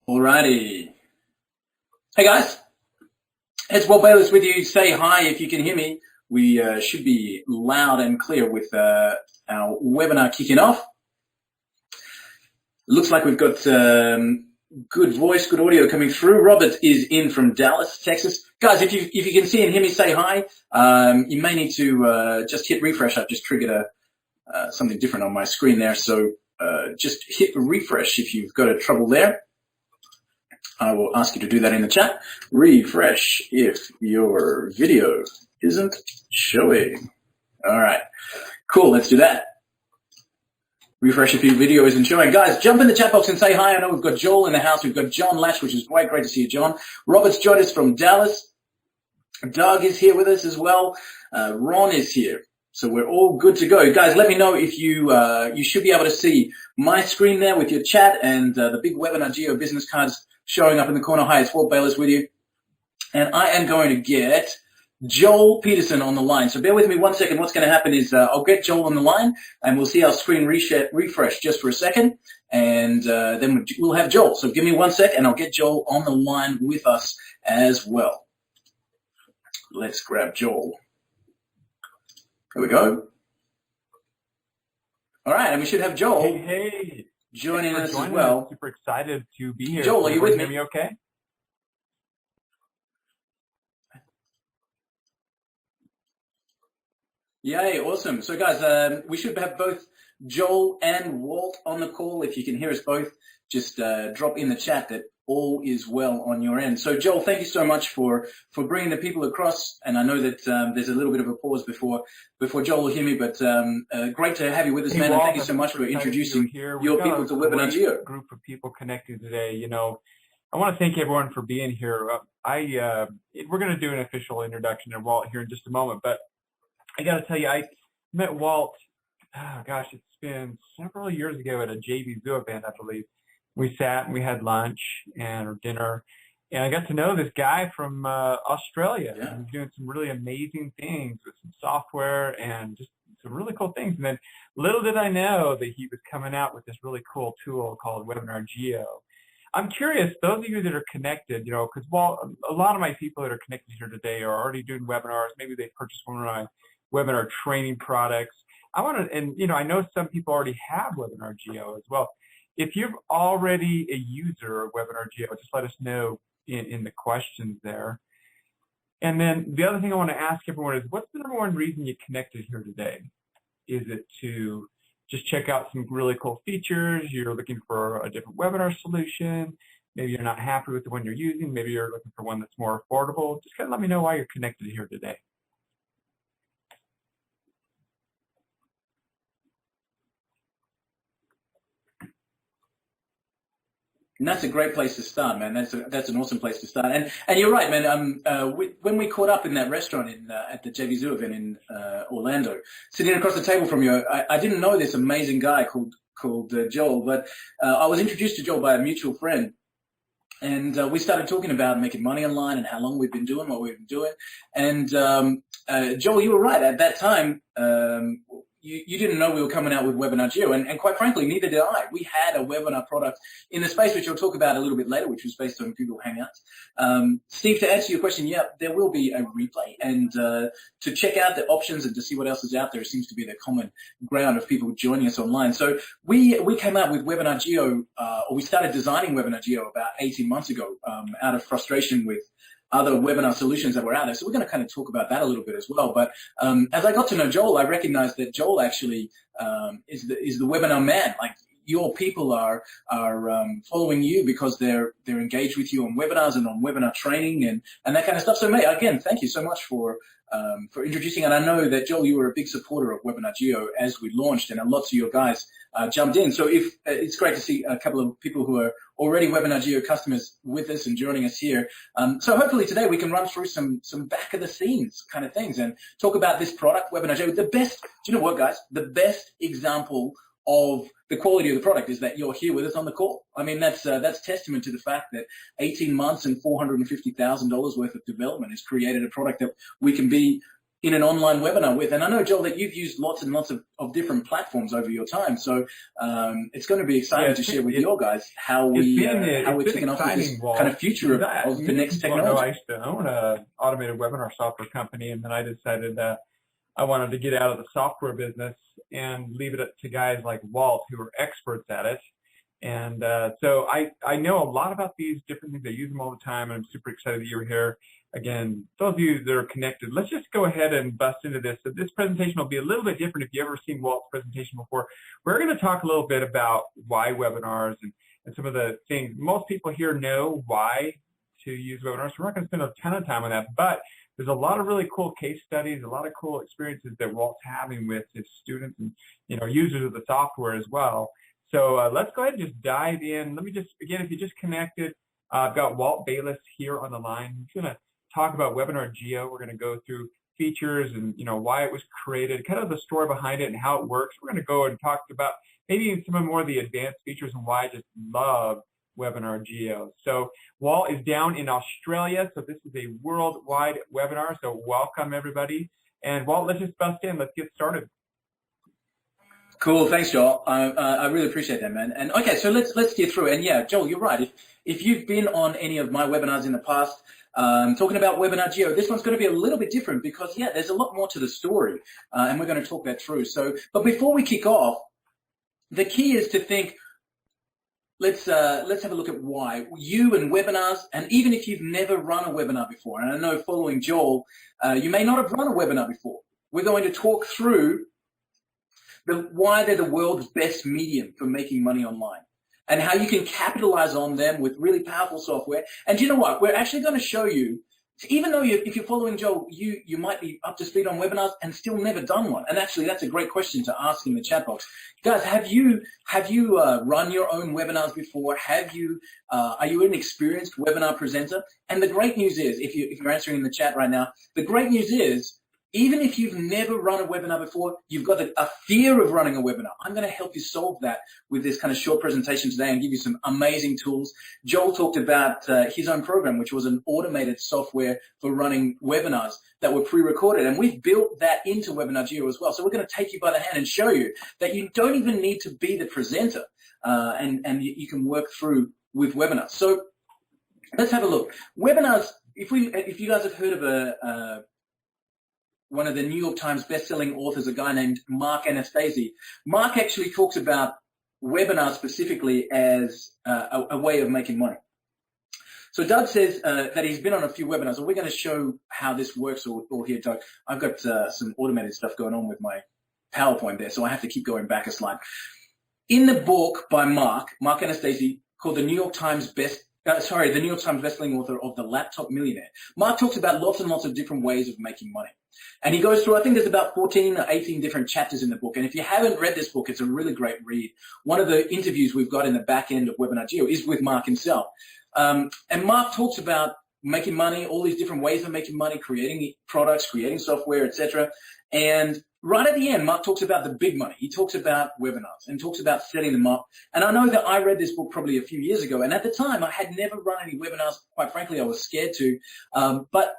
Alrighty. Hey guys, it's Bob Bayless with you. Say hi if you can hear me. We should be loud and clear with our webinar kicking off. Looks like we've got good voice, good audio coming through. Robert is in from Dallas, Texas. Guys, if you can see and hear me, say hi. You may need to just hit refresh. I've just triggered something different on my screen there, so just hit refresh if you've got a trouble there. I will ask you to do that in the chat. Refresh if your video isn't showing. All right, cool, let's do that. Refresh if your video isn't showing. Guys, jump in the chat box and say hi. I know we've got Joel in the house. We've got John Lash, which is great to see you, John. Robert's joined us from Dallas. Doug is here with us as well. Ron is here. So we're all good to go. Guys, let me know if you should be able to see my screen there with your chat and the big webinar JEO business cards showing up in the corner. Hi, it's Walt Bayless with you. And I am going to get Joel Peterson on the line. So bear with me 1 second. What's going to happen is I'll get Joel on the line and we'll see our screen refresh just for a second. And then we'll have Joel. So give me 1 sec and I'll get Joel on the line with us as well. Let's grab Joel. Here we go. All right, and we should have Joel joining us as well. Super excited to be here. Joel, are you with me? Hear me okay? Yay, awesome. So guys, we should have both Joel and Walt on the call. If you can hear us both, just drop in the chat that all is well on your end. So Joel, thank you so much for bringing the people across. And I know that there's a little bit of a pause before Joel will hear me, but great to have you with us, man. And thank you so much for introducing your people to Webinar JEO. Group of people connected today. You know, I want to thank everyone for being here. We're going to do an official introduction of Walt here in just a moment, but I got to tell you, I met Walt, gosh, it's been several years ago at a JEO event, I believe. We sat and we had lunch and dinner, and I got to know this guy from Australia. Yeah. He's doing some really amazing things with some software and just some really cool things. And then little did I know that he was coming out with this really cool tool called Webinar JEO. I'm curious, those of you that are connected, you know, because while a lot of my people that are connected here today are already doing webinars, maybe they purchased one of my webinar training products. I know some people already have Webinar JEO as well. If you're already a user of Webinar JEO, just let us know in the questions there. And then the other thing I want to ask everyone is, what's the number one reason you connected here today? Is it to just check out some really cool features? You're looking for a different webinar solution? Maybe you're not happy with the one you're using. Maybe you're looking for one that's more affordable. Just kind of let me know why you're connected here today. And that's a great place to start, man. That's an awesome place to start. And you're right, man. When we caught up in that restaurant at the JEO event in Orlando, sitting across the table from you, I didn't know this amazing guy called Joel, but I was introduced to Joel by a mutual friend. And we started talking about making money online and how long we've been doing what we've been doing. And Joel, you were right. At that time, you didn't know we were coming out with Webinar JEO, and quite frankly, neither did I. We had a webinar product in the space, which I'll talk about a little bit later, which was based on Google Hangouts. Steve, to answer your question, yeah, there will be a replay, and to check out the options and to see what else is out there seems to be the common ground of people joining us online. So we came out with Webinar JEO, or we started designing Webinar JEO about 18 months ago, out of frustration with other webinar solutions that were out there. So we're going to kind of talk about that a little bit as well. But as I got to know Joel, I recognized that Joel actually is the webinar man. Like, your people are following you because they're engaged with you on webinars and on webinar training and that kind of stuff. So, mate, again, thank you so much for introducing. And I know that, Joel, you were a big supporter of Webinar JEO as we launched, and lots of your guys jumped in. So it's great to see a couple of people who are already Webinar JEO customers with us and joining us here. So hopefully today we can run through some back of the scenes kind of things and talk about this product, Webinar JEO. Do you know what, guys? The best example of the quality of the product is that you're here with us on the call. I mean, that's testament to the fact that 18 months and $450,000 worth of development has created a product that we can be in an online webinar with. And I know, Joel, that you've used lots and lots of different platforms over your time. So it's going to be exciting to share with your guys how we're kicking off with this kind of future of the next technology. I used to own an automated webinar software company, and then I decided that I wanted to get out of the software business and leave it to guys like Walt, who are experts at it. And so I know a lot about these different things. I use them all the time, and I'm super excited that you're here. Again, those of you that are connected, let's just go ahead and bust into this. So this presentation will be a little bit different if you've ever seen Walt's presentation before. We're going to talk a little bit about why webinars and some of the things. Most people here know why to use webinars. We're not going to spend a ton of time on that, but there's a lot of really cool case studies, a lot of cool experiences that Walt's having with his students and users of the software as well. So let's go ahead and just dive in. Let me just, again, if you just connected, I've got Walt Bayless here on the line. He's going to talk about Webinar JEO. We're going to go through features and why it was created, kind of the story behind it and how it works. We're going to go and talk about maybe some of more of the advanced features and why I just love Webinar JEO. So Walt is down in Australia, so this is a worldwide webinar. So welcome everybody. And Walt, let's just bust in. Let's get started. Cool, thanks, Joel. I really appreciate that, man. And okay, so let's get through it. And yeah, Joel, you're right. If you've been on any of my webinars in the past, talking about Webinar JEO, this one's going to be a little bit different because yeah, there's a lot more to the story, and we're going to talk that through. So, but before we kick off, the key is to think. Let's have a look at why you and webinars, and even if you've never run a webinar before, and I know following Joel, you may not have run a webinar before. We're going to talk through why they're the world's best medium for making money online and how you can capitalize on them with really powerful software. And you know what? We're actually going to show you, even though if you're following Joel, you might be up to speed on webinars and still never done one. And actually, that's a great question to ask in the chat box. Guys, have you run your own webinars before? Are you an experienced webinar presenter? And the great news is, if you're answering in the chat right now, the great news is, even if you've never run a webinar before, you've got a fear of running a webinar. I'm going to help you solve that with this kind of short presentation today and give you some amazing tools. Joel talked about his own program, which was an automated software for running webinars that were pre-recorded. And we've built that into Webinar JEO as well. So we're going to take you by the hand and show you that you don't even need to be the presenter, and you can work through with webinars. So let's have a look. Webinars, if you guys have heard of one of the New York Times best-selling authors, a guy named Mark Anastasi. Mark actually talks about webinars specifically as a way of making money. So Doug says that he's been on a few webinars, and we're going to show how this works all here, Doug. I've got some automated stuff going on with my PowerPoint there, so I have to keep going back a slide. In the book by Mark Anastasi, called the New York Times the New York Times bestselling author of The Laptop Millionaire, Mark talks about lots and lots of different ways of making money. And he goes through, I think there's about 14 or 18 different chapters in the book. And if you haven't read this book, it's a really great read. One of the interviews we've got in the back end of Webinar JEO is with Mark himself. And Mark talks about making money, all these different ways of making money, creating products, creating software, etc. And right at the end, Mark talks about the big money. He talks about webinars and talks about setting them up. And I know that I read this book probably a few years ago. And at the time, I had never run any webinars. Quite frankly, I was scared to. But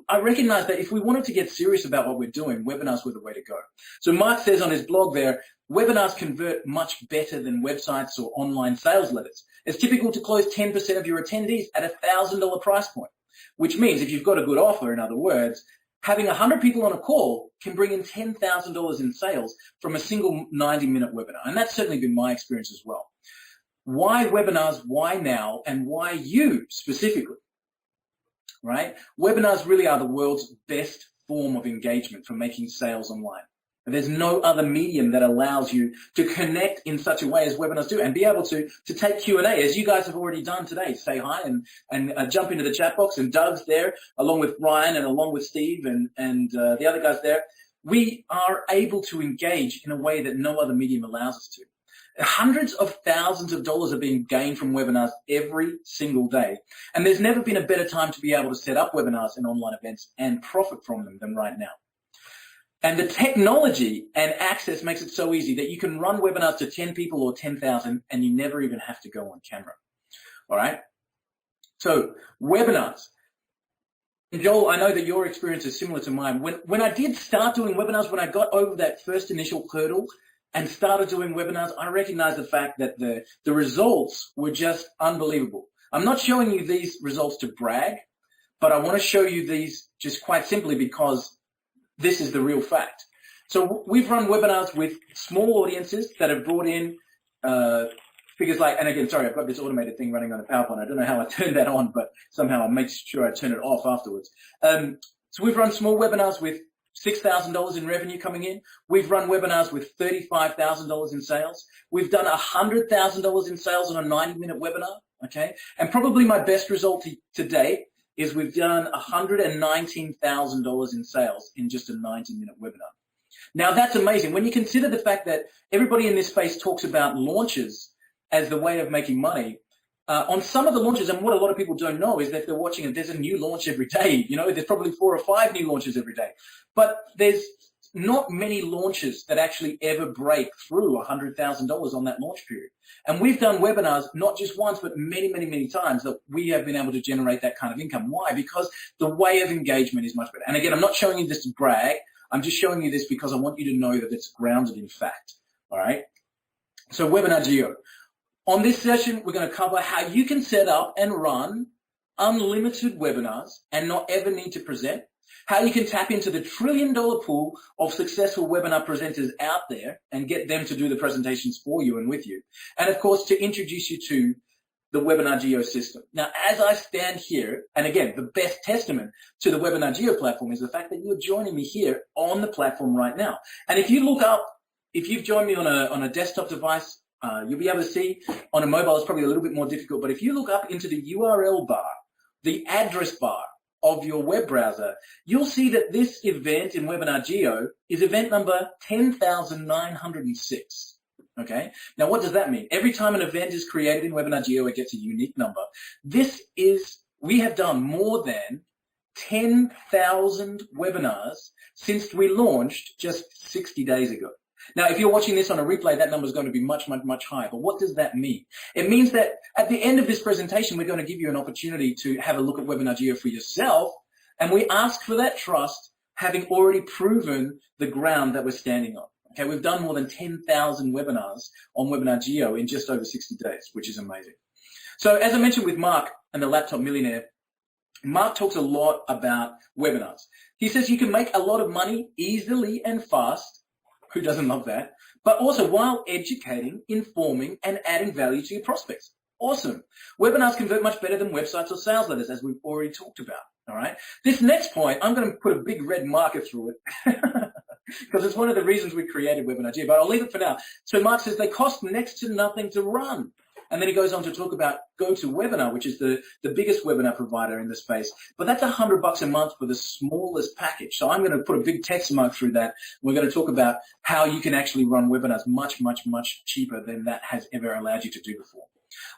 I recognize that if we wanted to get serious about what we're doing, webinars were the way to go. So Mark says on his blog there, webinars convert much better than websites or online sales letters. It's typical to close 10% of your attendees at a $1,000 price point, which means if you've got a good offer, in other words, having 100 people on a call can bring in $10,000 in sales from a single 90-minute webinar. And that's certainly been my experience as well. Why webinars? Why now? And why you specifically? Right? Webinars really are the world's best form of engagement for making sales online. And there's no other medium that allows you to connect in such a way as webinars do and be able to take Q&A, as you guys have already done today. Say hi and jump into the chat box, and Doug's there along with Ryan and along with Steve and the other guys there. We are able to engage in a way that no other medium allows us to. Hundreds of thousands of dollars are being gained from webinars every single day. And there's never been a better time to be able to set up webinars and online events and profit from them than right now. And the technology and access makes it so easy that you can run webinars to 10 people or 10,000 and you never even have to go on camera. All right? So webinars. Joel, I know that your experience is similar to mine. When I did start doing webinars, when I got over that first initial hurdle and started doing webinars, I recognized the fact that the results were just unbelievable. I'm not showing you these results to brag, but I want to show you these just quite simply because this is the real fact. So we've run webinars with small audiences that have brought in figures like, and again, sorry, I've got this automated thing running on a PowerPoint. I don't know how I turned that on, but somehow I'll make sure I turn it off afterwards. So we've run small webinars with $6,000 in revenue coming in. We've run webinars with $35,000 in sales. We've done $100,000 in sales on a 90-minute webinar, okay? And probably my best result to date is we've done $119,000 in sales in just a 90-minute webinar. Now, that's amazing. When you consider the fact that everybody in this space talks about launches as the way of making money, on some of the launches, and what a lot of people don't know is that they're watching it, there's a new launch every day. You know, there's probably 4 or 5 new launches every day. But there's not many launches that actually ever break through $100,000 on that launch period. And we've done webinars, not just once, but many, many, many times that we have been able to generate that kind of income. Why? Because the way of engagement is much better. And again, I'm not showing you this to brag. I'm just showing you this because I want you to know that it's grounded in fact. All right. So webinar JEO. On this session, we're going to cover how you can set up and run unlimited webinars and not ever need to present. How you can tap into the $1 trillion pool of successful webinar presenters out there and get them to do the presentations for you and with you. And of course, to introduce you to the webinar JEO system. Now, as I stand here, and again, the best testament to the webinar JEO platform is the fact that you're joining me here on the platform right now. And if you look up, if you've joined me on a desktop device, you'll be able to see. On a mobile, it's probably a little bit more difficult, but if you look up into the URL bar, the address bar of your web browser, you'll see that this event in webinar JEO is event number 10,906. Okay. Now, what does that mean? Every time an event is created in webinar JEO, it gets a unique number. We have done more than 10,000 webinars since we launched just 60 days ago. Now, if you're watching this on a replay, that number is going to be much, much, much higher. But what does that mean? It means that at the end of this presentation, we're going to give you an opportunity to have a look at webinar JEO for yourself. And we ask for that trust, having already proven the ground that we're standing on. Okay, we've done more than 10,000 webinars on webinar JEO in just over 60 days, which is amazing. So as I mentioned with Mark and the Laptop Millionaire, Mark talks a lot about webinars. He says you can make a lot of money easily and fast. Who doesn't love that? But also while educating, informing, and adding value to your prospects. Awesome. Webinars convert much better than websites or sales letters, as we've already talked about. All right. This next point, I'm going to put a big red marker through it because it's one of the reasons we created webinar JEO, but I'll leave it for now. So Mark says they cost next to nothing to run. And then he goes on to talk about GoToWebinar, which is the biggest webinar provider in the space. But that's $100 a month for the smallest package. So I'm going to put a big text mark through that. We're going to talk about how you can actually run webinars much, much, much cheaper than that has ever allowed you to do before.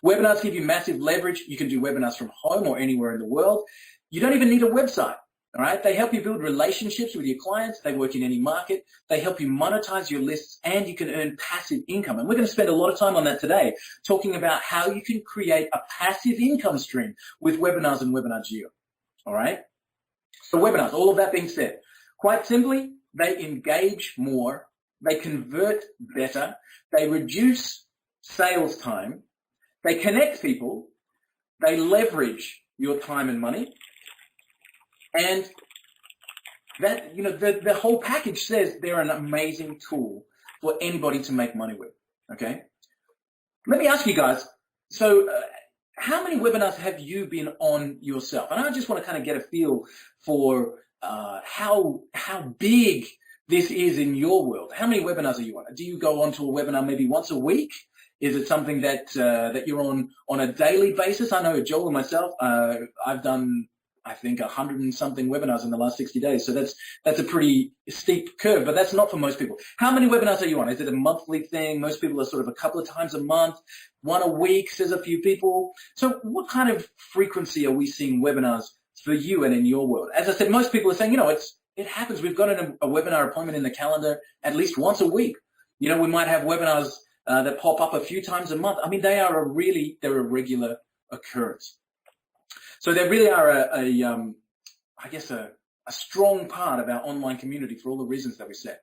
Webinars give you massive leverage. You can do webinars from home or anywhere in the world. You don't even need a website. All right. They help you build relationships with your clients. They work in any market. They help you monetize your lists, and you can earn passive income. And we're going to spend a lot of time on that today, talking about how you can create a passive income stream with webinars and webinar JEO. All right. So webinars, all of that being said, quite simply, they engage more. They convert better. They reduce sales time. They connect people. They leverage your time and money. And that, you know, the whole package says they're an amazing tool for anybody to make money with, okay? Let me ask you guys, so how many webinars have you been on yourself? And I just want to kind of get a feel for how big this is in your world. How many webinars are you on? Do you go on to a webinar maybe once a week? Is it something that you're on a daily basis? I know Joel and myself, I've done, I think, 100 and something webinars in the last 60 days. So that's a pretty steep curve, but that's not for most people. How many webinars are you on? Is it a monthly thing? Most people are sort of a couple of times a month, one a week, says a few people. So what kind of frequency are we seeing webinars for you and in your world? As I said, most people are saying, you know, it happens. We've got a webinar appointment in the calendar at least once a week. You know, we might have webinars that pop up a few times a month. I mean, they're a regular occurrence. So they really are I guess, a strong part of our online community for all the reasons that we said.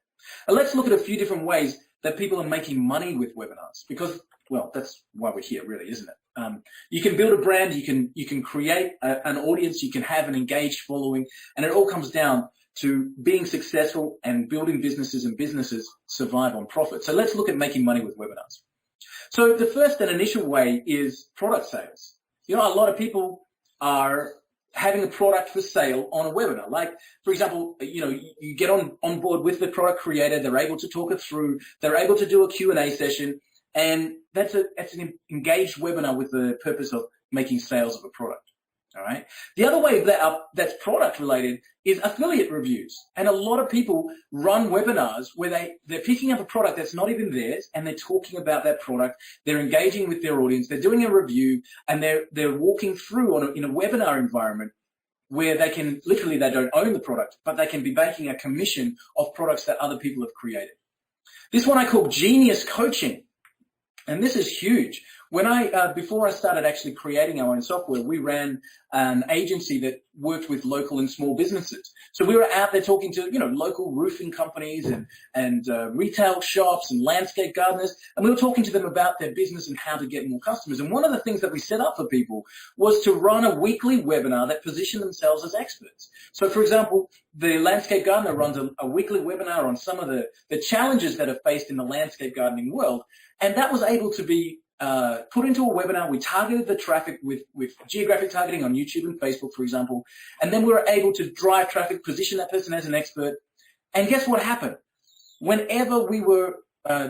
And let's look at a few different ways that people are making money with webinars, because, well, that's why we're here, really, isn't it? You can build a brand, you can create an audience, you can have an engaged following, and it all comes down to being successful and building businesses, and businesses survive on profit. So let's look at making money with webinars. So the first and initial way is product sales. You know, a lot of people are having a product for sale on a webinar. Like, for example, you know, you get on board with the product creator, they're able to talk it through, they're able to do a Q&A session, and that's an engaged webinar with the purpose of making sales of a product. All right. The other way that's product related is affiliate reviews. And a lot of people run webinars where they're picking up a product that's not even theirs, and they're talking about that product. They're engaging with their audience. They're doing a review, and they're walking through in a webinar environment where they can, literally, they don't own the product, but they can be making a commission of products that other people have created. This one I call genius coaching. And this is huge. When before I started actually creating our own software, we ran an agency that worked with local and small businesses. So we were out there talking to, you know, local roofing companies and retail shops and landscape gardeners, and we were talking to them about their business and how to get more customers. And one of the things that we set up for people was to run a weekly webinar that positioned themselves as experts. So, for example, the landscape gardener runs a weekly webinar on some of the challenges that are faced in the landscape gardening world, and that was able to be put into a webinar. We targeted the traffic with geographic targeting on YouTube and Facebook, for example, and then we were able to drive traffic, position that person as an expert. And guess what happened? Whenever we were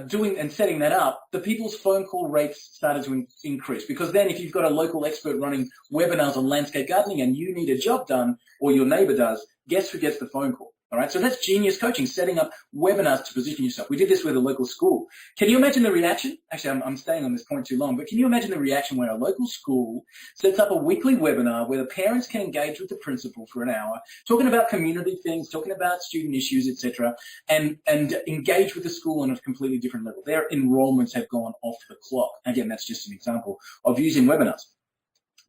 doing and setting that up, the people's phone call rates started to increase, because then if you've got a local expert running webinars on landscape gardening and you need a job done, or your neighbor does, guess who gets the phone call? All right, so that's genius coaching, setting up webinars to position yourself. We did this with a local school. Can you imagine the reaction? Actually, I'm staying on this point too long, but can you imagine the reaction where a local school sets up a weekly webinar where the parents can engage with the principal for an hour, talking about community things, talking about student issues, etc., and engage with the school on a completely different level? Their enrollments have gone off the clock. Again, that's just an example of using webinars.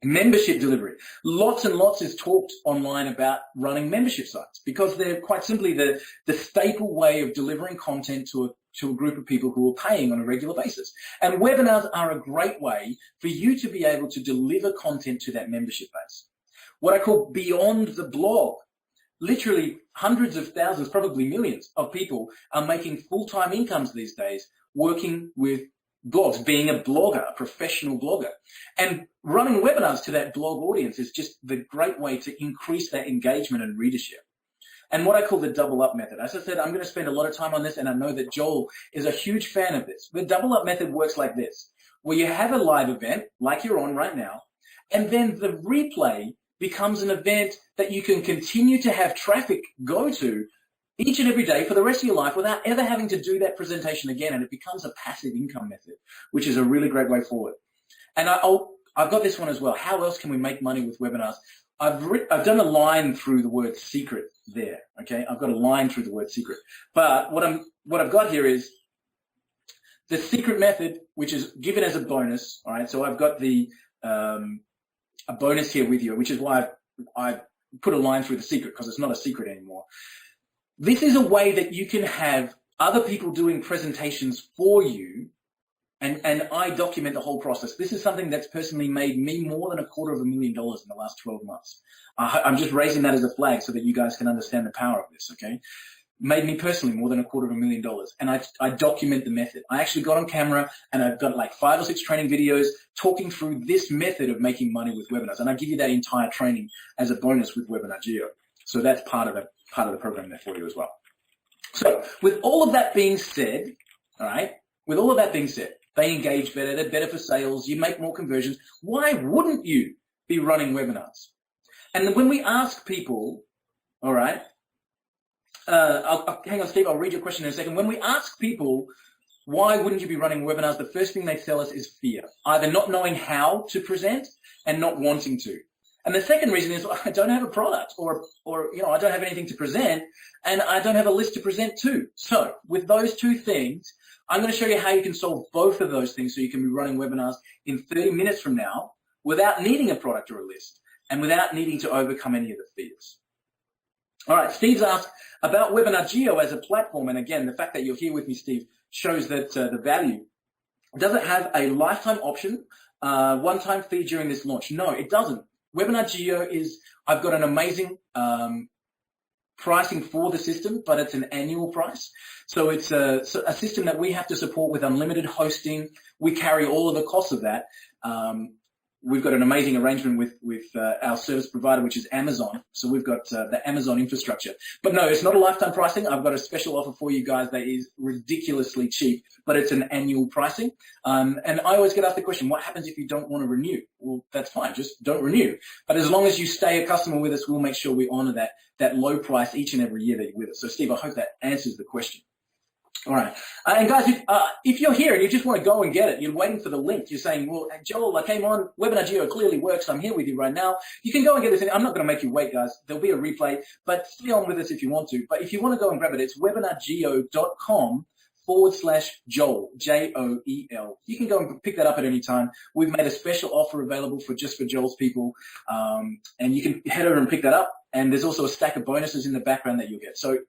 Membership delivery. Lots and lots is talked online about running membership sites, because they're quite simply the staple way of delivering content to a group of people who are paying on a regular basis. And webinars are a great way for you to be able to deliver content to that membership base. What I call beyond the blog. Literally hundreds of thousands, probably millions of people are making full-time incomes these days working with blogs, being a blogger, a professional blogger. And running webinars to that blog audience is just the great way to increase that engagement and readership. And what I call the double up method. As I said, I'm going to spend a lot of time on this, and I know that Joel is a huge fan of this. The double up method works like this, where you have a live event, like you're on right now, and then the replay becomes an event that you can continue to have traffic go to each and every day for the rest of your life without ever having to do that presentation again, and it becomes a passive income method, which is a really great way forward. And I've got this one as well. How else can we make money with webinars? I've done a line through the word secret there, okay? I've got a line through the word secret. But what I've got here is the secret method, which is given as a bonus, all right? So I've got a bonus here with you, which is why I put a line through the secret, because it's not a secret anymore. This is a way that you can have other people doing presentations for you, and I document the whole process. This is something that's personally made me more than $250,000 in the last 12 months. I'm just raising that as a flag so that you guys can understand the power of this, okay? Made me personally more than $250,000, and I document the method. I actually got on camera, and I've got like 5 or 6 training videos talking through this method of making money with webinars, and I give you that entire training as a bonus with Webinar JEO. So that's part of the program there for you as well. So with all of that being said, all right, with all of that being said, they engage better, they're better for sales, you make more conversions. Why wouldn't you be running webinars? And when we ask people, all right, hang on, Steve, I'll read your question in a second. When we ask people, why wouldn't you be running webinars, the first thing they tell us is fear, either not knowing how to present and not wanting to. And the second reason is I don't have a product, or you know, I don't have anything to present, and I don't have a list to present to. So with those two things, I'm going to show you how you can solve both of those things so you can be running webinars in 30 minutes from now without needing a product or a list, and without needing to overcome any of the fears. All right, Steve's asked about Webinar JEO as a platform. And again, the fact that you're here with me, Steve, shows that the value. Does it have a lifetime option, one-time fee during this launch? No, it doesn't. Webinar JEO is, I've got an amazing pricing for the system, but it's an annual price. So it's a system that we have to support with unlimited hosting. We carry all of the costs of that. We've got an amazing arrangement with our service provider, which is Amazon. So we've got the Amazon infrastructure. But no, it's not a lifetime pricing. I've got a special offer for you guys that is ridiculously cheap, but it's an annual pricing. And I always get asked the question, what happens if you don't want to renew? Well, that's fine. Just don't renew. But as long as you stay a customer with us, we'll make sure we honor that low price each and every year that you're with us. So Steve, I hope that answers the question. All right. And guys, if you're here and you just want to go and get it, you're waiting for the link, you're saying, well, Joel, I came on, Webinar JEO clearly works, I'm here with you right now. You can go and get this. I'm not going to make you wait, guys. There'll be a replay, but stay on with us if you want to. But if you want to go and grab it, it's webinarjeo.com/Joel, Joel. You can go and pick that up at any time. We've made a special offer available for Joel's people, and you can head over and pick that up. And there's also a stack of bonuses in the background that you'll get. So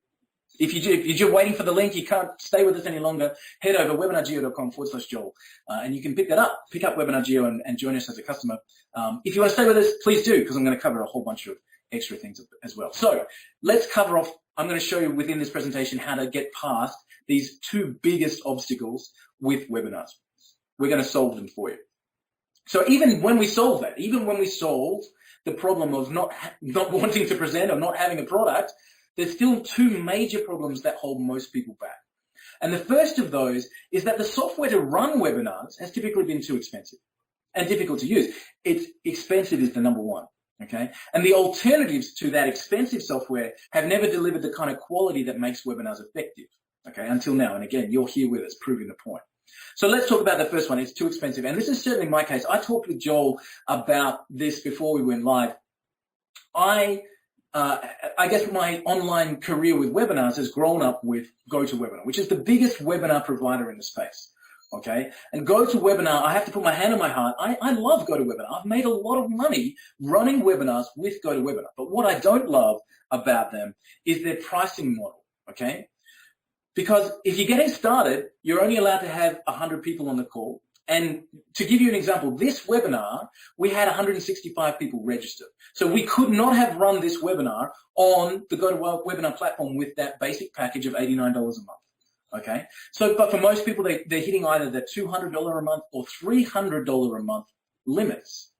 if you're waiting for the link, you can't stay with us any longer, head over webinarjeo.com/Joel, and you can pick that up, pick up Webinar JEO and join us as a customer. If you want to stay with us, please do, because I'm going to cover a whole bunch of extra things as well. So let's cover off, I'm going to show you within this presentation how to get past these two biggest obstacles with webinars. We're going to solve them for you. So even when we solve that, even when we solve the problem of not wanting to present or not having a product, there's still two major problems that hold most people back. And the first of those is that the software to run webinars has typically been too expensive and difficult to use. It's expensive is the number one, okay? And the alternatives to that expensive software have never delivered the kind of quality that makes webinars effective, okay, until now. And again, you're here with us proving the point. So let's talk about the first one. It's too expensive. And this is certainly my case. I talked with Joel about this before we went live. I guess my online career with webinars has grown up with GoToWebinar, which is the biggest webinar provider in the space, okay? And GoToWebinar, I have to put my hand on my heart, I love GoToWebinar. I've made a lot of money running webinars with GoToWebinar. But what I don't love about them is their pricing model, okay? Because if you're getting started, you're only allowed to have 100 people on the call. And to give you an example, this webinar, we had 165 people registered. So we could not have run this webinar on the GoToWebinar platform with that basic package of $89 a month, okay? So, but for most people, they're hitting either the $200 a month or $300 a month limits,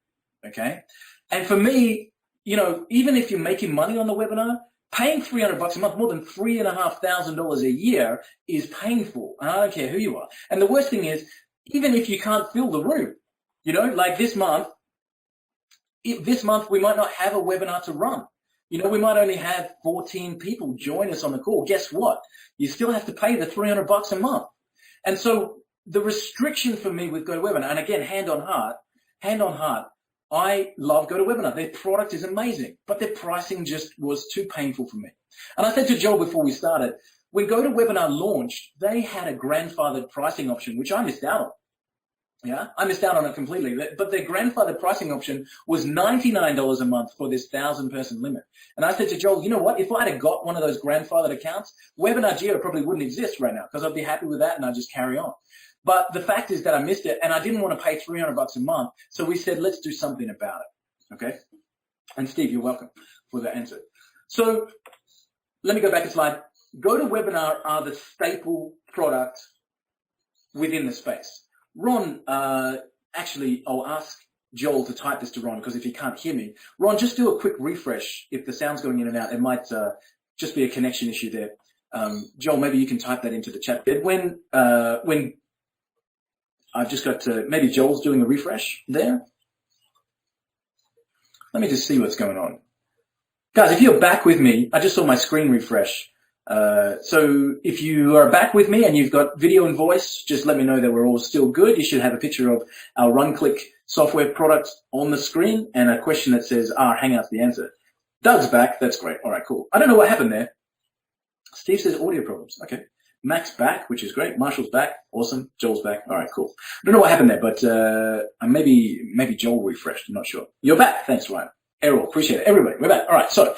okay? And for me, you know, even if you're making money on the webinar, paying $300 a month, more than $3,500 a year is painful. And I don't care who you are. And the worst thing is, even if you can't fill the room, you know, like this month we might not have a webinar to run. You know, we might only have 14 people join us on the call. Guess what? You still have to pay the $300 a month. And so the restriction for me with GoToWebinar, and again, hand on heart, I love GoToWebinar. Their product is amazing, but their pricing just was too painful for me. And I said to Joel before we started, when GoToWebinar launched, they had a grandfathered pricing option, which I missed out on. Yeah, I missed out on it completely. But their grandfathered pricing option was $99 a month for this 1,000-person limit. And I said to Joel, you know what? If I had got one of those grandfathered accounts, Webinar JEO probably wouldn't exist right now because I'd be happy with that and I'd just carry on. But the fact is that I missed it and I didn't want to pay $300 a month. So we said, let's do something about it. Okay? And Steve, you're welcome for the answer. So let me go back a slide. GoToWebinar are the staple product within the space. Ron, actually, I'll ask Joel to type this to Ron because if he can't hear me, Ron, just do a quick refresh. If the sound's going in and out, it might just be a connection issue there. Joel, maybe you can type that into the chat. When I've just got to, maybe Joel's doing a refresh there. Let me just see what's going on. Guys, if you're back with me, I just saw my screen refresh. So if you are back with me and you've got video and voice, just let me know that we're all still good. You should have a picture of our RunClick software product on the screen and a question that says, Hangout's the answer. Doug's back. That's great. All right, cool. I don't know what happened there. Steve says audio problems. Okay. Mac's back, which is great. Marshall's back. Awesome. Joel's back. All right, cool. I don't know what happened there, but maybe Joel refreshed. I'm not sure. You're back. Thanks, Ryan. Errol, appreciate it. Everybody, we're back. All right, so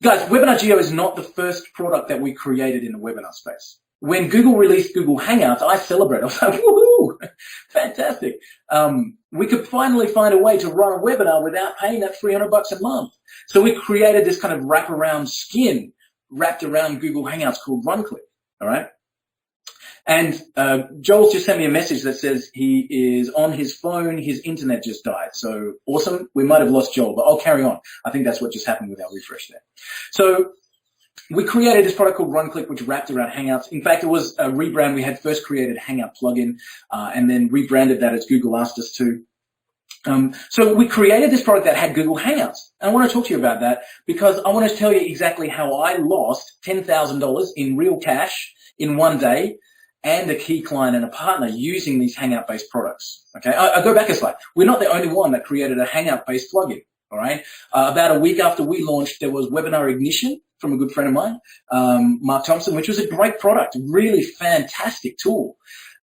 Guys, Webinar JEO is not the first product that we created in the webinar space. When Google released Google Hangouts, I celebrated. I was like, woohoo, fantastic. We could finally find a way to run a webinar without paying that $300 a month. So we created this kind of wraparound skin wrapped around Google Hangouts called RunClick, all right? And Joel's just sent me a message that says he is on his phone, his internet just died. So awesome. We might have lost Joel, but I'll carry on. I think that's what just happened with our refresh there. So we created this product called RunClick, which wrapped around Hangouts. In fact, it was a rebrand. We had first created Hangout plugin and then rebranded that as Google asked us to. So we created this product that had Google Hangouts. And I want to talk to you about that because I want to tell you exactly how I lost $10,000 in real cash in one day and a key client and a partner using these Hangout-based products. Okay, I go back a slide. We're not the only one that created a Hangout-based plugin. All right. About a week after we launched, there was Webinar Ignition from a good friend of mine, Mark Thompson, which was a great product, really fantastic tool.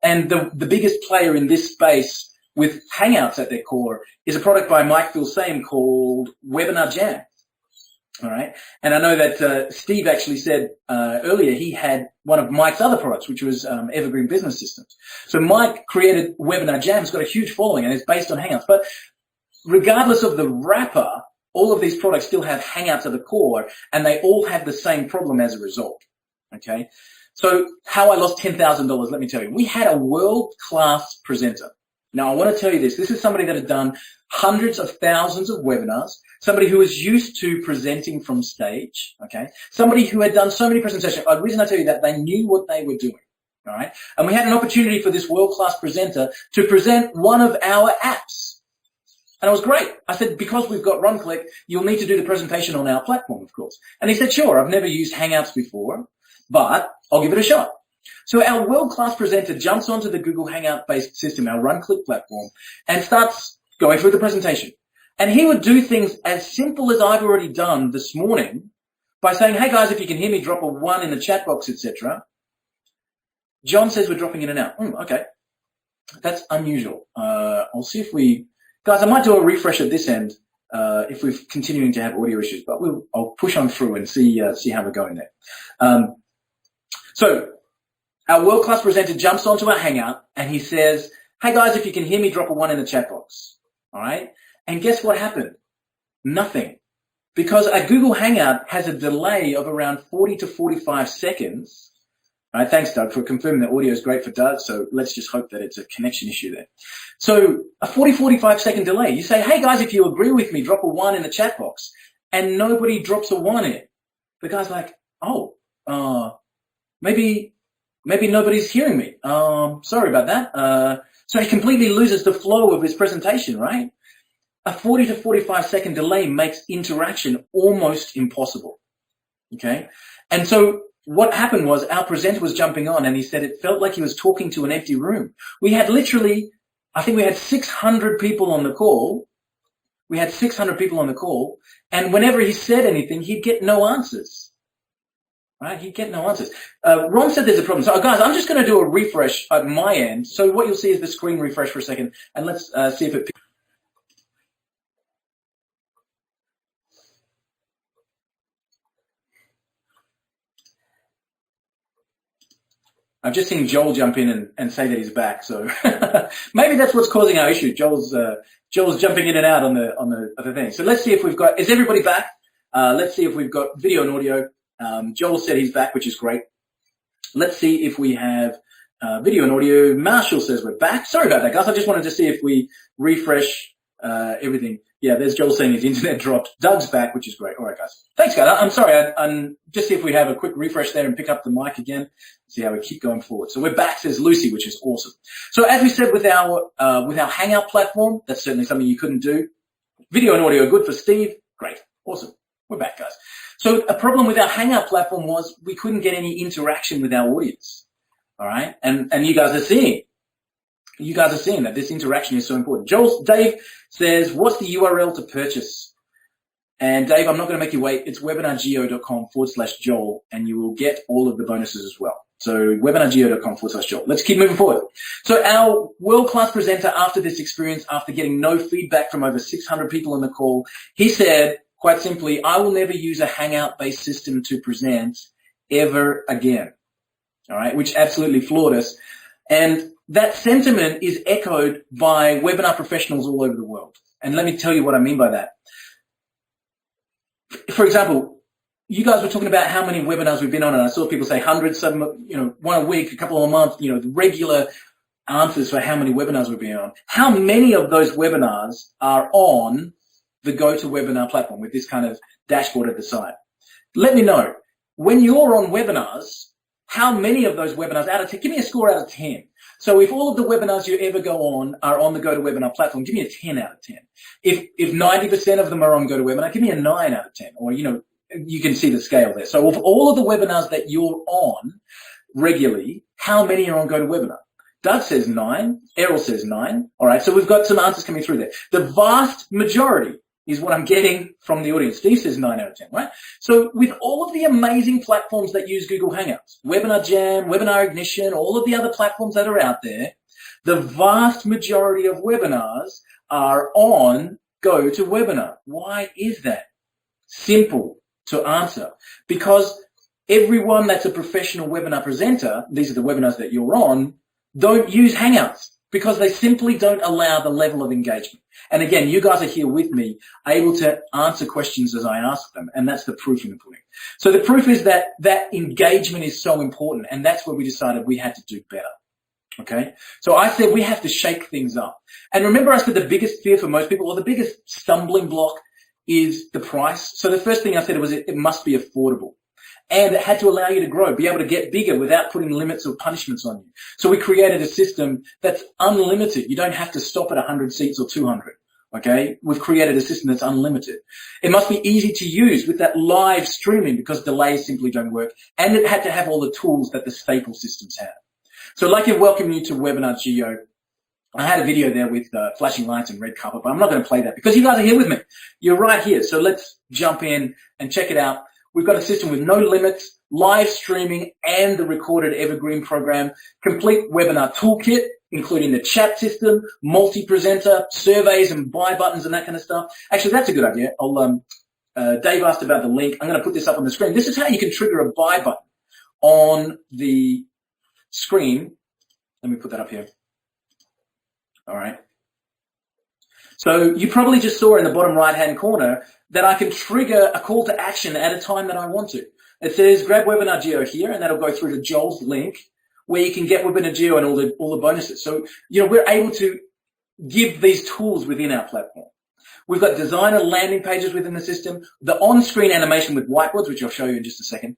And the biggest player in this space with Hangouts at their core is a product by Mike Filsame called Webinar Jam. All right. And I know that Steve actually said earlier he had one of Mike's other products, which was Evergreen Business Systems. So Mike created Webinar Jam. It's got a huge following and it's based on Hangouts. But regardless of the wrapper, all of these products still have Hangouts at the core and they all have the same problem as a result. Okay. So how I lost $10,000, let me tell you. We had a world-class presenter. Now, I want to tell you this. This is somebody that had done hundreds of thousands of webinars, somebody who was used to presenting from stage, okay? Somebody who had done so many presentations. The reason I tell you that, they knew what they were doing, all right? And we had an opportunity for this world-class presenter to present one of our apps. And it was great. I said, because we've got RunClick, you'll need to do the presentation on our platform, of course. And he said, sure, I've never used Hangouts before, but I'll give it a shot. So our world-class presenter jumps onto the Google Hangout-based system, our RunClick platform, and starts going through the presentation. And he would do things as simple as I've already done this morning by saying, hey guys, if you can hear me, drop a 1 in the chat box, etc. John says we're dropping in and out. Okay. That's unusual. I'll see if guys, I might do a refresh at this end if we're continuing to have audio issues, but I'll push on through and see how we're going there. So our world-class presenter jumps onto our Hangout and he says, hey guys, if you can hear me, drop a 1 in the chat box. All right. And guess what happened? Nothing. Because a Google Hangout has a delay of around 40 to 45 seconds. All right. Thanks, Doug, for confirming that audio is great for Doug. So let's just hope that it's a connection issue there. So a 45 second delay. You say, hey guys, if you agree with me, drop a 1 in the chat box. And nobody drops a 1 in. The guy's like, oh, maybe nobody's hearing me. Sorry about that. So he completely loses the flow of his presentation, right? A 40 to 45 second delay makes interaction almost impossible. Okay. And so what happened was our presenter was jumping on and he said it felt like he was talking to an empty room. We had literally, I think we had 600 people on the call. We had 600 people on the call. And whenever he said anything, he'd get no answers. Right? He'd get no answers. Ron said there's a problem. So guys, I'm just going to do a refresh at my end. So what you'll see is the screen refresh for a second. And let's see if it... I've just seen Joel jump in and say that he's back. So maybe that's what's causing our issue. Joel's jumping in and out on the other thing. So let's see if we've got... Is everybody back? Let's see if we've got video and audio. Joel said he's back, which is great. Let's see if we have video and audio. Marshall says we're back. Sorry about that, guys. I just wanted to see if we refresh everything. Yeah, there's Joel saying his internet dropped. Doug's back, which is great. All right, guys. Thanks, guys. I'm sorry. I'm just see if we have a quick refresh there and pick up the mic again. See how we keep going forward. So we're back, says Lucy, which is awesome. So as we said with our Hangout platform, that's certainly something you couldn't do. Video and audio are good for Steve. Great. Awesome. We're back, guys. So a problem with our Hangout platform was we couldn't get any interaction with our audience. All right. And you guys are seeing that this interaction is so important. Dave says, what's the URL to purchase? And Dave, I'm not going to make you wait. It's webinargeo.com/Joel, and you will get all of the bonuses as well. So webinargeo.com/Joel. Let's keep moving forward. So our world-class presenter, after this experience, after getting no feedback from over 600 people on the call, he said, quite simply, I will never use a Hangout-based system to present ever again. All right, which absolutely floored us. And that sentiment is echoed by webinar professionals all over the world. And let me tell you what I mean by that. For example, you guys were talking about how many webinars we've been on, and I saw people say hundreds, some, one a week, a couple a month, the regular answers for how many webinars we've been on. How many of those webinars are on the GoToWebinar platform with this kind of dashboard at the side? Let me know. When you're on webinars, how many of those webinars out of 10, give me a score out of 10. So if all of the webinars you ever go on are on the GoToWebinar platform, give me a 10 out of 10. If 90% of them are on GoToWebinar, give me a 9 out of 10. Or, you can see the scale there. So of all of the webinars that you're on regularly, how many are on GoToWebinar? Doug says 9. Errol says 9. All right, so we've got some answers coming through there. The vast majority is what I'm getting from the audience. Steve says 9 out of 10, right? So with all of the amazing platforms that use Google Hangouts, Webinar Jam, Webinar Ignition, all of the other platforms that are out there, the vast majority of webinars are on GoToWebinar. Why is that? Simple to answer. Because everyone that's a professional webinar presenter, these are the webinars that you're on, don't use Hangouts because they simply don't allow the level of engagement. And again, you guys are here with me, able to answer questions as I ask them, and that's the proof in the pudding. So the proof is that that engagement is so important, and that's where we decided we had to do better. Okay? So I said we have to shake things up. And remember I said the biggest fear for most people, or the biggest stumbling block, is the price. So the first thing I said was it must be affordable. And it had to allow you to grow, be able to get bigger without putting limits or punishments on you. So we created a system that's unlimited. You don't have to stop at 100 seats or 200. Okay? We've created a system that's unlimited. It must be easy to use with that live streaming because delays simply don't work. And it had to have all the tools that the staple systems have. So I'd like to welcome you to Webinar JEO. I had a video there with flashing lights and red carpet, but I'm not going to play that because you guys are here with me. You're right here. So let's jump in and check it out. We've got a system with no limits, live streaming, and the recorded evergreen program, complete webinar toolkit, including the chat system, multi-presenter, surveys and buy buttons and that kind of stuff. Actually, that's a good idea. Dave asked about the link. I'm going to put this up on the screen. This is how you can trigger a buy button on the screen. Let me put that up here. All right. So you probably just saw in the bottom right-hand corner that I can trigger a call to action at a time that I want to. It says grab Webinar JEO here, and that'll go through to Joel's link where you can get Webinar JEO and all the bonuses. So, we're able to give these tools within our platform. We've got designer landing pages within the system, the on-screen animation with whiteboards, which I'll show you in just a second,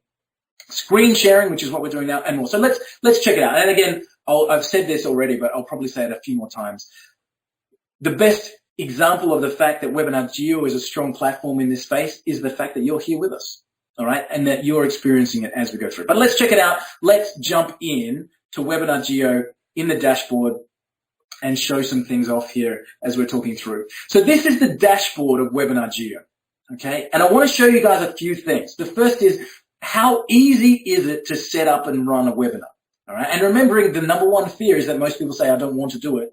screen sharing, which is what we're doing now, and more. So let's check it out. And again, I've said this already, but I'll probably say it a few more times. The best example of the fact that Webinar JEO is a strong platform in this space is the fact that you're here with us, all right, and that you're experiencing it as we go through. But let's check it out. Let's jump in to Webinar JEO in the dashboard and show some things off here as we're talking through. So this is the dashboard of Webinar JEO, okay, and I want to show you guys a few things. The first is how easy is it to set up and run a webinar, all right, and remembering the number one fear is that most people say, I don't want to do it.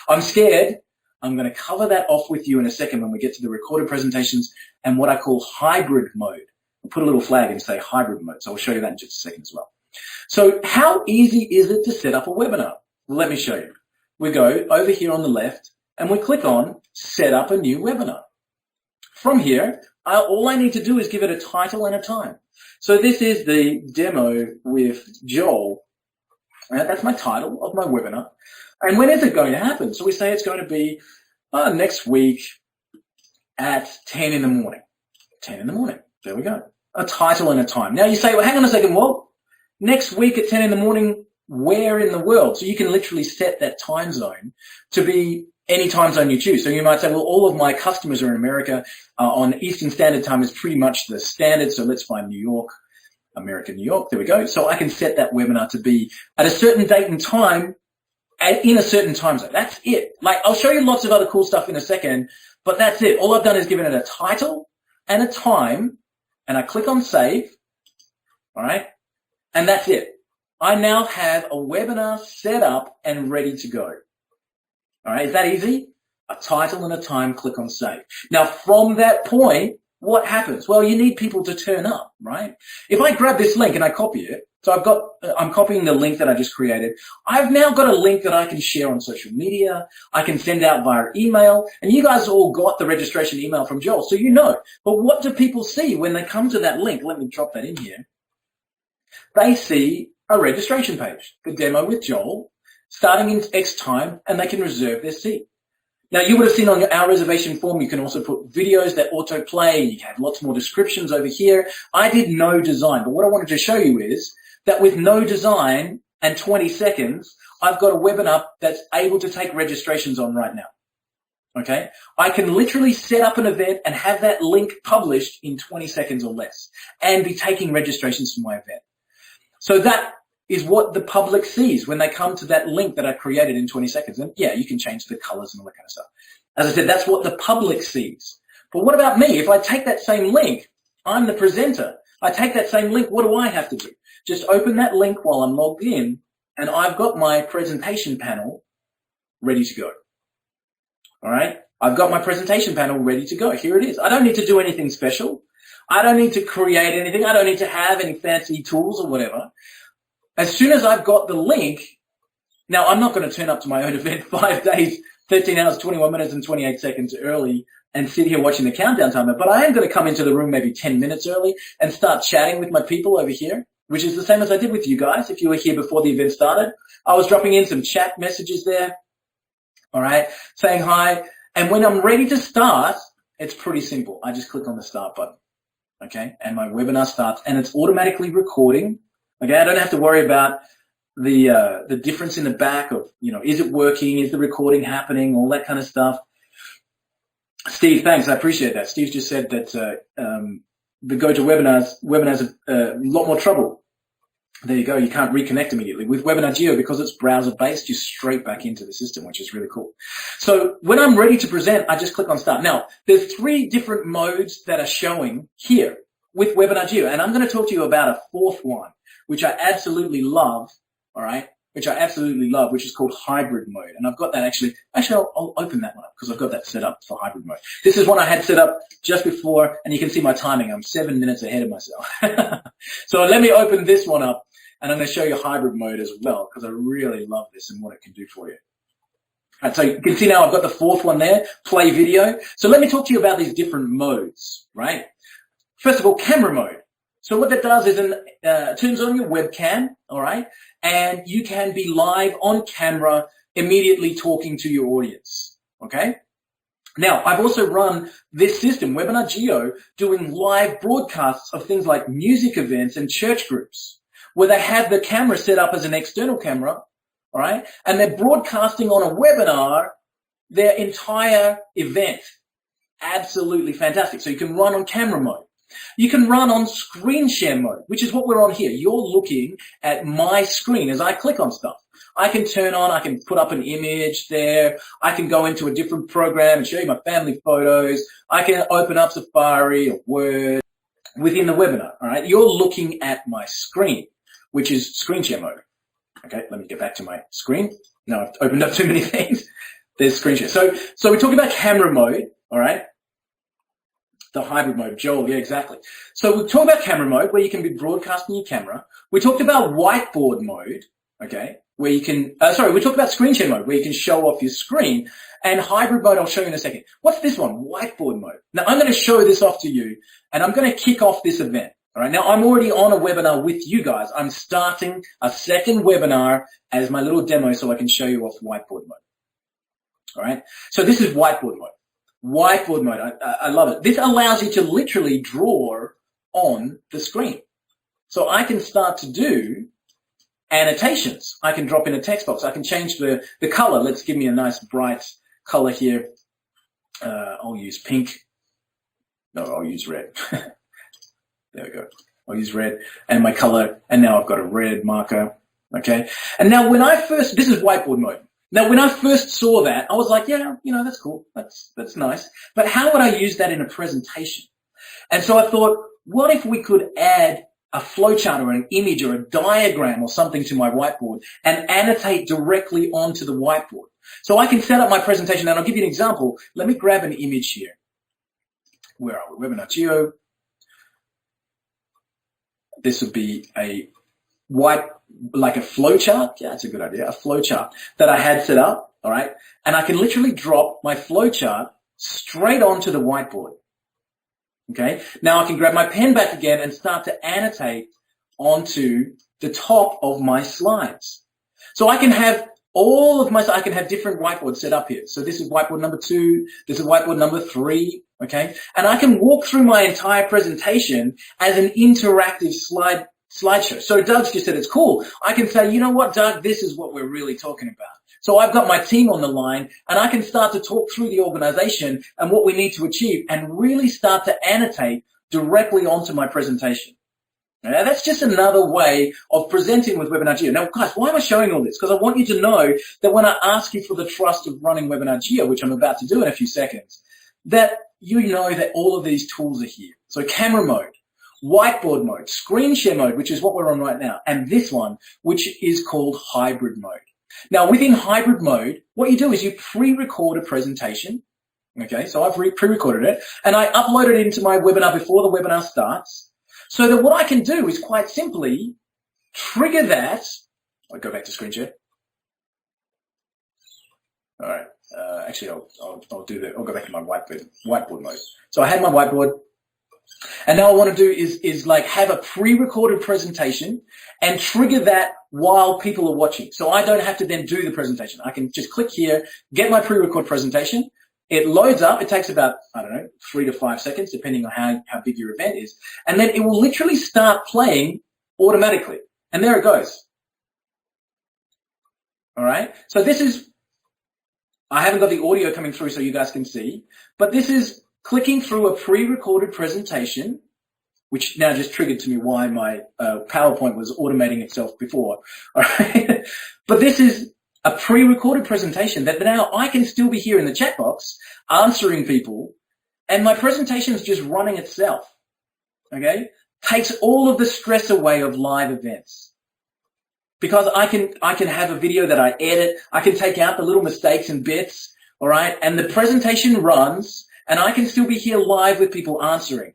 I'm scared. I'm going to cover that off with you in a second when we get to the recorded presentations and what I call hybrid mode. I'll put a little flag and say hybrid mode. So I'll show you that in just a second as well. So how easy is it to set up a webinar? Well, let me show you. We go over here on the left and we click on set up a new webinar. From here, all I need to do is give it a title and a time. So this is the demo with Joel. Right, that's my title of my webinar. And when is it going to happen? So we say it's going to be next week at 10 in the morning. 10 in the morning. There we go. A title and a time. Now you say, well, hang on a second. Well, next week at 10 in the morning, where in the world? So you can literally set that time zone to be any time zone you choose. So you might say, well, all of my customers are in America. On Eastern Standard Time is pretty much the standard. So let's find New York, America, New York. There we go. So I can set that webinar to be at a certain date and time in a certain time zone. That's it. Like, I'll show you lots of other cool stuff in a second, but that's it. All I've done is given it a title and a time, and I click on save, all right? And that's it. I now have a webinar set up and ready to go. All right, is that easy? A title and a time, click on save. Now, from that point, what happens? Well, you need people to turn up, right? If I grab this link and I copy it, so I'm copying the link that I just created. I've now got a link that I can share on social media. I can send out via email, and you guys all got the registration email from Joel, so you know. But what do people see when they come to that link? Let me drop that in here. They see a registration page, the demo with Joel, starting in X time, and they can reserve their seat. Now, you would have seen on our reservation form, you can also put videos that autoplay. You have lots more descriptions over here. I did no design, but what I wanted to show you is that with no design and 20 seconds, I've got a webinar that's able to take registrations on right now. Okay? I can literally set up an event and have that link published in 20 seconds or less and be taking registrations for my event. So that is what the public sees when they come to that link that I created in 20 seconds. And yeah, you can change the colors and all that kind of stuff. As I said, that's what the public sees. But what about me? If I take that same link, I'm the presenter. I take that same link, what do I have to do? Just open that link while I'm logged in, and I've got my presentation panel ready to go. All right? I've got my presentation panel ready to go. Here it is. I don't need to do anything special. I don't need to create anything. I don't need to have any fancy tools or whatever. As soon as I've got the link, now I'm not going to turn up to my own event 5 days, 13 hours, 21 minutes and 28 seconds early and sit here watching the countdown timer, but I am going to come into the room maybe 10 minutes early and start chatting with my people over here, which is the same as I did with you guys. If you were here before the event started, I was dropping in some chat messages there, all right, saying hi. And when I'm ready to start, it's pretty simple. I just click on the start button, okay, and my webinar starts, and it's automatically recording. Okay, I don't have to worry about the difference in the back of, you know, is it working, is the recording happening, all that kind of stuff. Steve, thanks, I appreciate that. Steve just said that the webinars have a lot more trouble. There you go, you can't reconnect immediately. With Webinar JEO, because it's browser-based, you're straight back into the system, which is really cool. So when I'm ready to present, I just click on Start. Now, there's 3 different modes that are showing here with Webinar JEO, and I'm going to talk to you about a 4th one, which I absolutely love, all right, which is called hybrid mode. And I've got that actually I'll open that one up because I've got that set up for hybrid mode. This is one I had set up just before, and you can see my timing. I'm 7 minutes ahead of myself. So let me open this one up, and I'm going to show you hybrid mode as well because I really love this and what it can do for you. All right, so you can see now I've got the 4th one there, play video. So let me talk to you about these different modes, right? First of all, camera mode. So what that does is it turns on your webcam, all right, and you can be live on camera immediately talking to your audience, okay? Now, I've also run this system, Webinar JEO, doing live broadcasts of things like music events and church groups, where they have the camera set up as an external camera, all right, and they're broadcasting on a webinar their entire event. Absolutely fantastic. So you can run on camera mode. You can run on screen share mode, which is what we're on here. You're looking at my screen as I click on stuff. I can turn on, I can put up an image there. I can go into a different program and show you my family photos. I can open up Safari or Word within the webinar, all right? You're looking at my screen, which is screen share mode. Okay, let me get back to my screen. No, I've opened up too many things. There's screen share. So we're talking about camera mode, all right? The hybrid mode, Joel, yeah, exactly. So we talked about camera mode, where you can be broadcasting your camera. We talked about whiteboard mode, okay, where you can, we talked about screen share mode, where you can show off your screen. And hybrid mode, I'll show you in a second. What's this one? Whiteboard mode. Now, I'm going to show this off to you, and I'm going to kick off this event. All right, now I'm already on a webinar with you guys. I'm starting a second webinar as my little demo so I can show you off whiteboard mode. All right, so this is whiteboard mode. Whiteboard mode, I love it. This allows you to literally draw on the screen. So I can start to do annotations. I can drop in a text box. I can change the color. Let's give me a nice bright color here. I'll use pink. No, I'll use red. There we go. I'll use red and my color. And now I've got a red marker. Okay. And now when I first, this is whiteboard mode. Now, when I first saw that, I was like, yeah, you know, that's cool. That's nice. But how would I use that in a presentation? And so I thought, what if we could add a flowchart or an image or a diagram or something to my whiteboard and annotate directly onto the whiteboard? So I can set up my presentation, and I'll give you an example. Let me grab an image here. where are we? Webinar JEO. This would be a like a flow chart. Yeah, that's a good idea. A flow chart that I had set up. All right. And I can literally drop my flow chart straight onto the whiteboard. Okay. Now I can grab my pen back again and start to annotate onto the top of my slides. So I can have I can have different whiteboards set up here. So this is whiteboard number 2. This is whiteboard number 3. Okay. And I can walk through my entire presentation as an interactive slideshow. So Doug's just said it's cool. I can say, you know what, Doug, this is what we're really talking about. So I've got my team on the line and I can start to talk through the organization and what we need to achieve and really start to annotate directly onto my presentation. Now, that's just another way of presenting with Webinar JEO. Now, guys, why am I showing all this? Because I want you to know that when I ask you for the trust of running Webinar JEO, which I'm about to do in a few seconds, that you know that all of these tools are here. So camera mode, whiteboard mode, screen share mode, which is what we're on right now, and this one, which is called hybrid mode. Now, within hybrid mode, what you do is you pre-record a presentation. Okay, so I've pre-recorded it, and I upload it into my webinar before the webinar starts. So that what I can do is quite simply trigger that. I'll go back to screen share. All right. Actually, I'll do that. I'll go back to my whiteboard mode. So I had my whiteboard, and now what I want to do is like have a pre-recorded presentation and trigger that while people are watching. So I don't have to then do the presentation. I can just click here, get my pre-record presentation. It loads up. It takes about, I don't know, 3 to 5 seconds, depending on how big your event is. And then it will literally start playing automatically. And there it goes. All right. So this is, I haven't got the audio coming through so you guys can see, but this is clicking through a pre-recorded presentation, which now just triggered to me why my PowerPoint was automating itself before. All right. But this is a pre-recorded presentation that now I can still be here in the chat box answering people, and my presentation is just running itself. Okay, takes all of the stress away of live events because I can have a video that I edit. I can take out the little mistakes and bits. All right, and the presentation runs, and I can still be here live with people answering,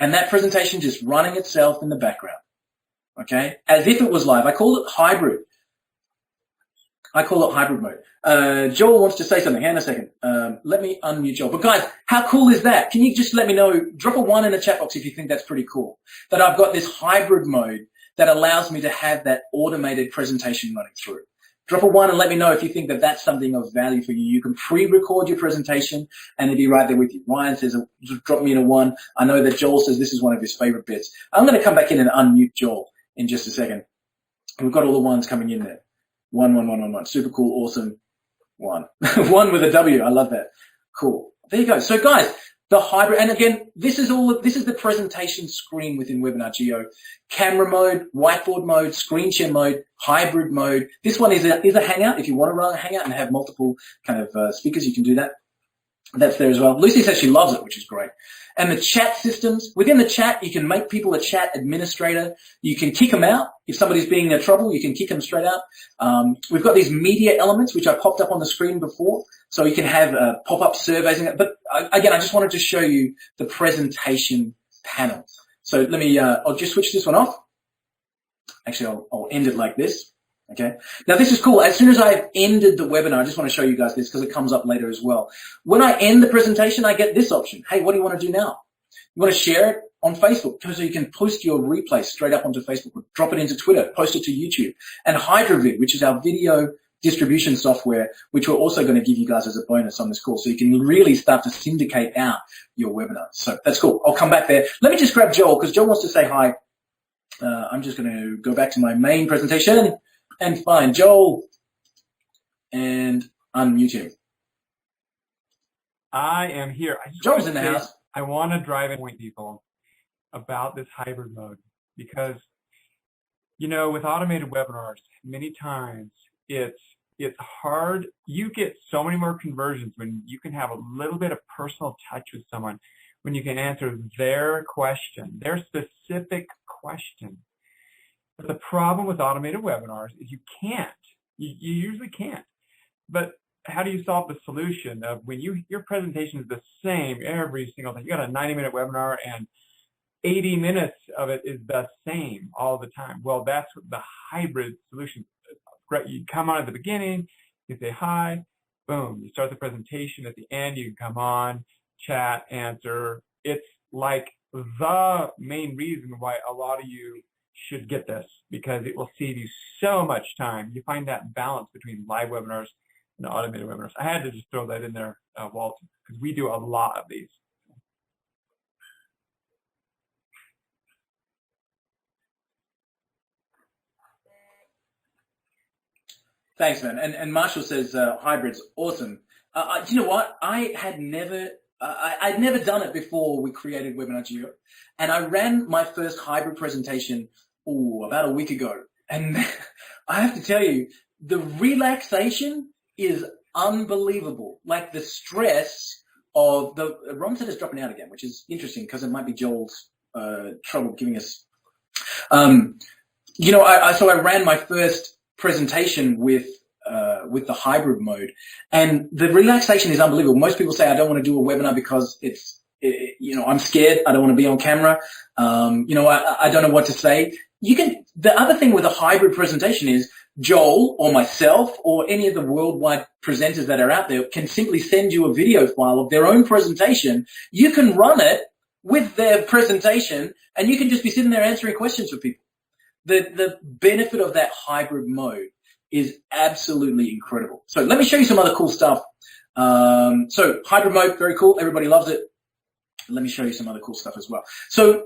and that presentation just running itself in the background. Okay, as if it was live. I call it hybrid. I call it hybrid mode. Joel wants to say something. Hang on a second. Let me unmute Joel. But guys, how cool is that? Can you just let me know, drop a 1 in the chat box if you think that's pretty cool, that I've got this hybrid mode that allows me to have that automated presentation running through. Drop a 1 and let me know if you think that that's something of value for you. You can pre-record your presentation and it'll be right there with you. Ryan says, drop me in a 1. I know that Joel says this is one of his favorite bits. I'm going to come back in and unmute Joel in just a second. We've got all the 1s coming in there. 1, 1, 1, 1, 1. Super cool, awesome. 1. 1 with a W. I love that. Cool. There you go. So guys, the hybrid, and again, this is the presentation screen within Webinar JEO. Camera mode, whiteboard mode, screen share mode, hybrid mode. This one is a Hangout. If you want to run a Hangout and have multiple kind of speakers, you can do that. That's there as well. Lucy says she loves it, which is great. And the chat systems, within the chat, you can make people a chat administrator. You can kick them out. If somebody's being in trouble, you can kick them straight out. We've got these media elements, which I popped up on the screen before. So you can have pop-up surveys. But again, I just wanted to show you the presentation panel. So let me, I'll just switch this one off. Actually, I'll end it like this. Okay. Now this is cool. As soon as I've ended the webinar, I just want to show you guys this because it comes up later as well. When I end the presentation, I get this option. Hey, what do you want to do now? You want to share it on Facebook so you can post your replay straight up onto Facebook, or drop it into Twitter, post it to YouTube, and HydroVid, which is our video distribution software, which we're also going to give you guys as a bonus on this call. So you can really start to syndicate out your webinar. So that's cool. I'll come back there. Let me just grab Joel because Joel wants to say hi. I'm just going to go back to my main presentation and find Joel and unmute him. I am here. Joel's in the house. I want to drive and point people about this hybrid mode because, you know, with automated webinars, many times it's hard. You get so many more conversions when you can have a little bit of personal touch with someone, when you can answer their question, their specific question. But the problem with automated webinars is you can't. You usually can't. But how do you solve the solution of when your presentation is the same every single time? You got a 90-minute webinar and 80 minutes of it is the same all the time. Well, that's the hybrid solution. Great. You come on at the beginning, you say hi, boom, you start the presentation. At the end, you can come on, chat, answer. It's like the main reason why a lot of you should get this, because it will save you so much time. You find that balance between live webinars and automated webinars. I had to just throw that in there, Walt, because we do a lot of these. Thanks, man. And Marshall says hybrid's awesome. You know what? I'd never done it before we created Webinar JEO, and I ran my first hybrid presentation about a week ago. And I have to tell you, the relaxation is unbelievable. Like the stress of Ron said it's dropping out again, which is interesting because it might be Joel's trouble giving us. You know, so I ran my first presentation with the hybrid mode, and the relaxation is unbelievable. Most people say I don't want to do a webinar because you know, I'm scared. I don't want to be on camera. You know, I don't know what to say. The other thing with a hybrid presentation is Joel or myself or any of the worldwide presenters that are out there can simply send you a video file of their own presentation. You can run it with their presentation, and you can just be sitting there answering questions for people. The benefit of that hybrid mode is absolutely incredible. So let me show you some other cool stuff. So hybrid mode, very cool. Everybody loves it. Let me show you some other cool stuff as well. So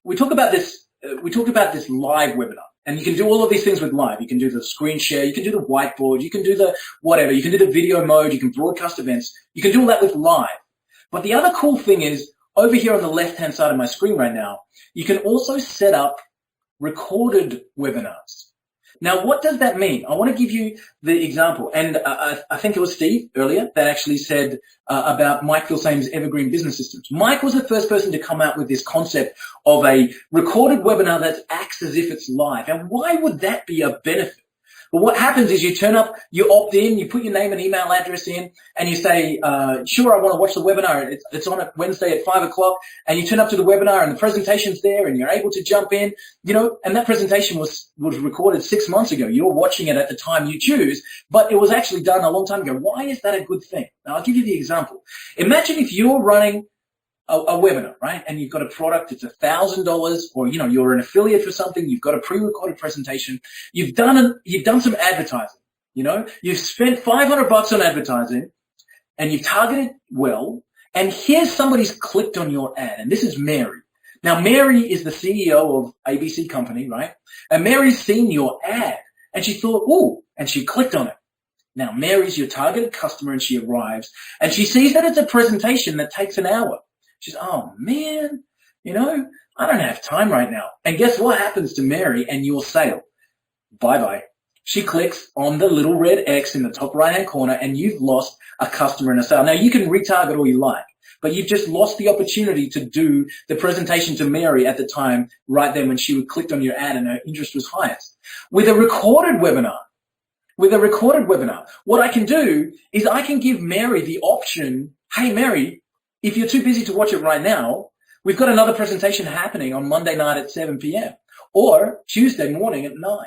we talk about this live webinar, and you can do all of these things with live. You can do the screen share, you can do the whiteboard, you can do the whatever, you can do the video mode, you can broadcast events, you can do all that with live. But the other cool thing is, over here on the left-hand side of my screen right now, you can also set up recorded webinars. Now, what does that mean? I want to give you the example. And I think it was Steve earlier that actually said about Mike Filsame's Evergreen Business Systems. Mike was the first person to come out with this concept of a recorded webinar that acts as if it's live. And why would that be a benefit? Well, what happens is you turn up, you opt in, you put your name and email address in, and you say, sure, I want to watch the webinar. It's on a Wednesday at 5 o'clock, and you turn up to the webinar, and the presentation's there, and you're able to jump in, you know, and that presentation was recorded 6 months ago. You're watching it at the time you choose, but it was actually done a long time ago. Why is that a good thing? Now, I'll give you the example. Imagine if you're running a webinar, right? And you've got a product, it's $1,000, or, you know, you're an affiliate for something, you've got a pre-recorded presentation, you've done some advertising, you know, you've spent $500 on advertising, and you've targeted well, and here's somebody's clicked on your ad, and this is Mary. Now, Mary is the CEO of ABC company, right? And Mary's seen your ad, and she thought, ooh, and she clicked on it. Now, Mary's your targeted customer, and she arrives, and she sees that it's a presentation that takes an hour. She's, oh man, you know, I don't have time right now. And guess what happens to Mary and your sale? Bye-bye. She clicks on the little red X in the top right-hand corner, and you've lost a customer and a sale. Now, you can retarget all you like, but you've just lost the opportunity to do the presentation to Mary at the time, right then when she clicked on your ad and her interest was highest. With a recorded webinar, what I can do is I can give Mary the option, hey, Mary, if you're too busy to watch it right now, we've got another presentation happening on Monday night at 7 p.m. or Tuesday morning at 9.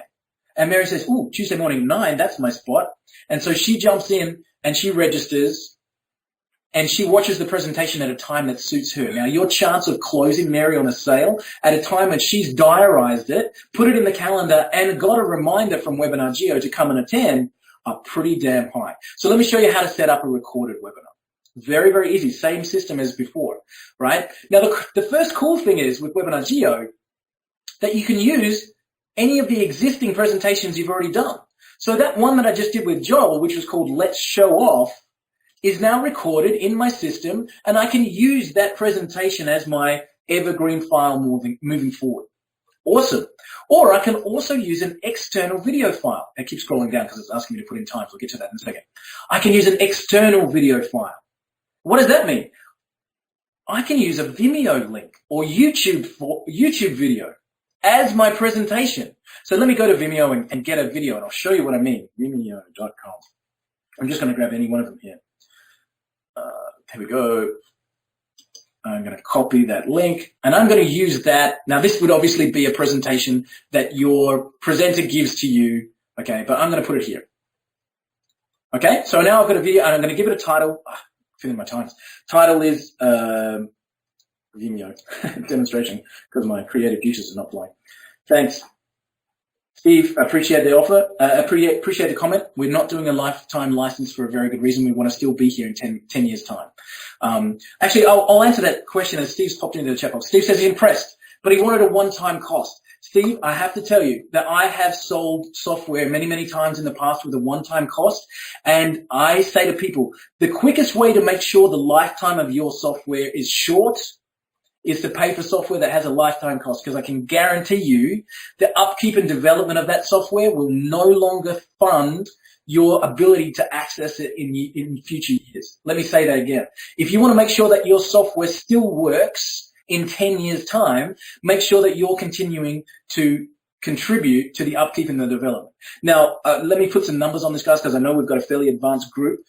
And Mary says, ooh, Tuesday morning at 9, that's my spot. And so she jumps in and she registers and she watches the presentation at a time that suits her. Now, your chance of closing Mary on a sale at a time when she's diarized it, put it in the calendar, and got a reminder from Webinar JEO to come and attend are pretty damn high. So let me show you how to set up a recorded webinar. Very, very easy. Same system as before, right? Now, the first cool thing is with Webinar JEO that you can use any of the existing presentations you've already done. So that one that I just did with Joel, which was called Let's Show Off, is now recorded in my system, and I can use that presentation as my evergreen file moving forward. Awesome. Or I can also use an external video file. I keep scrolling down because it's asking me to put in time, so I'll get to that in a second. I can use an external video file. What does that mean? I can use a Vimeo link or YouTube video as my presentation. So let me go to Vimeo and get a video, and I'll show you what I mean. Vimeo.com. I'm just going to grab any one of them here. Here we go. I'm going to copy that link, and I'm going to use that. Now, this would obviously be a presentation that your presenter gives to you, okay, but I'm going to put it here. Okay, so now I've got a video, and I'm going to give it a title. Feeling my times. Title is Vimeo demonstration, because my creative juices are not flowing. Thanks, Steve. Appreciate the offer. Appreciate the comment. We're not doing a lifetime license for a very good reason. We want to still be here in 10 years' time. Actually, I'll answer that question as Steve's popped into the chat box. Steve says he's impressed, but he wanted a one-time cost. Steve, I have to tell you that I have sold software many, many times in the past with a one-time cost. And I say to people, the quickest way to make sure the lifetime of your software is short is to pay for software that has a lifetime cost, because I can guarantee you the upkeep and development of that software will no longer fund your ability to access it in future years. Let me say that again. If you want to make sure that your software still works in 10 years' time, make sure that you're continuing to contribute to the upkeep and the development. Now, let me put some numbers on this, guys, because I know we've got a fairly advanced group.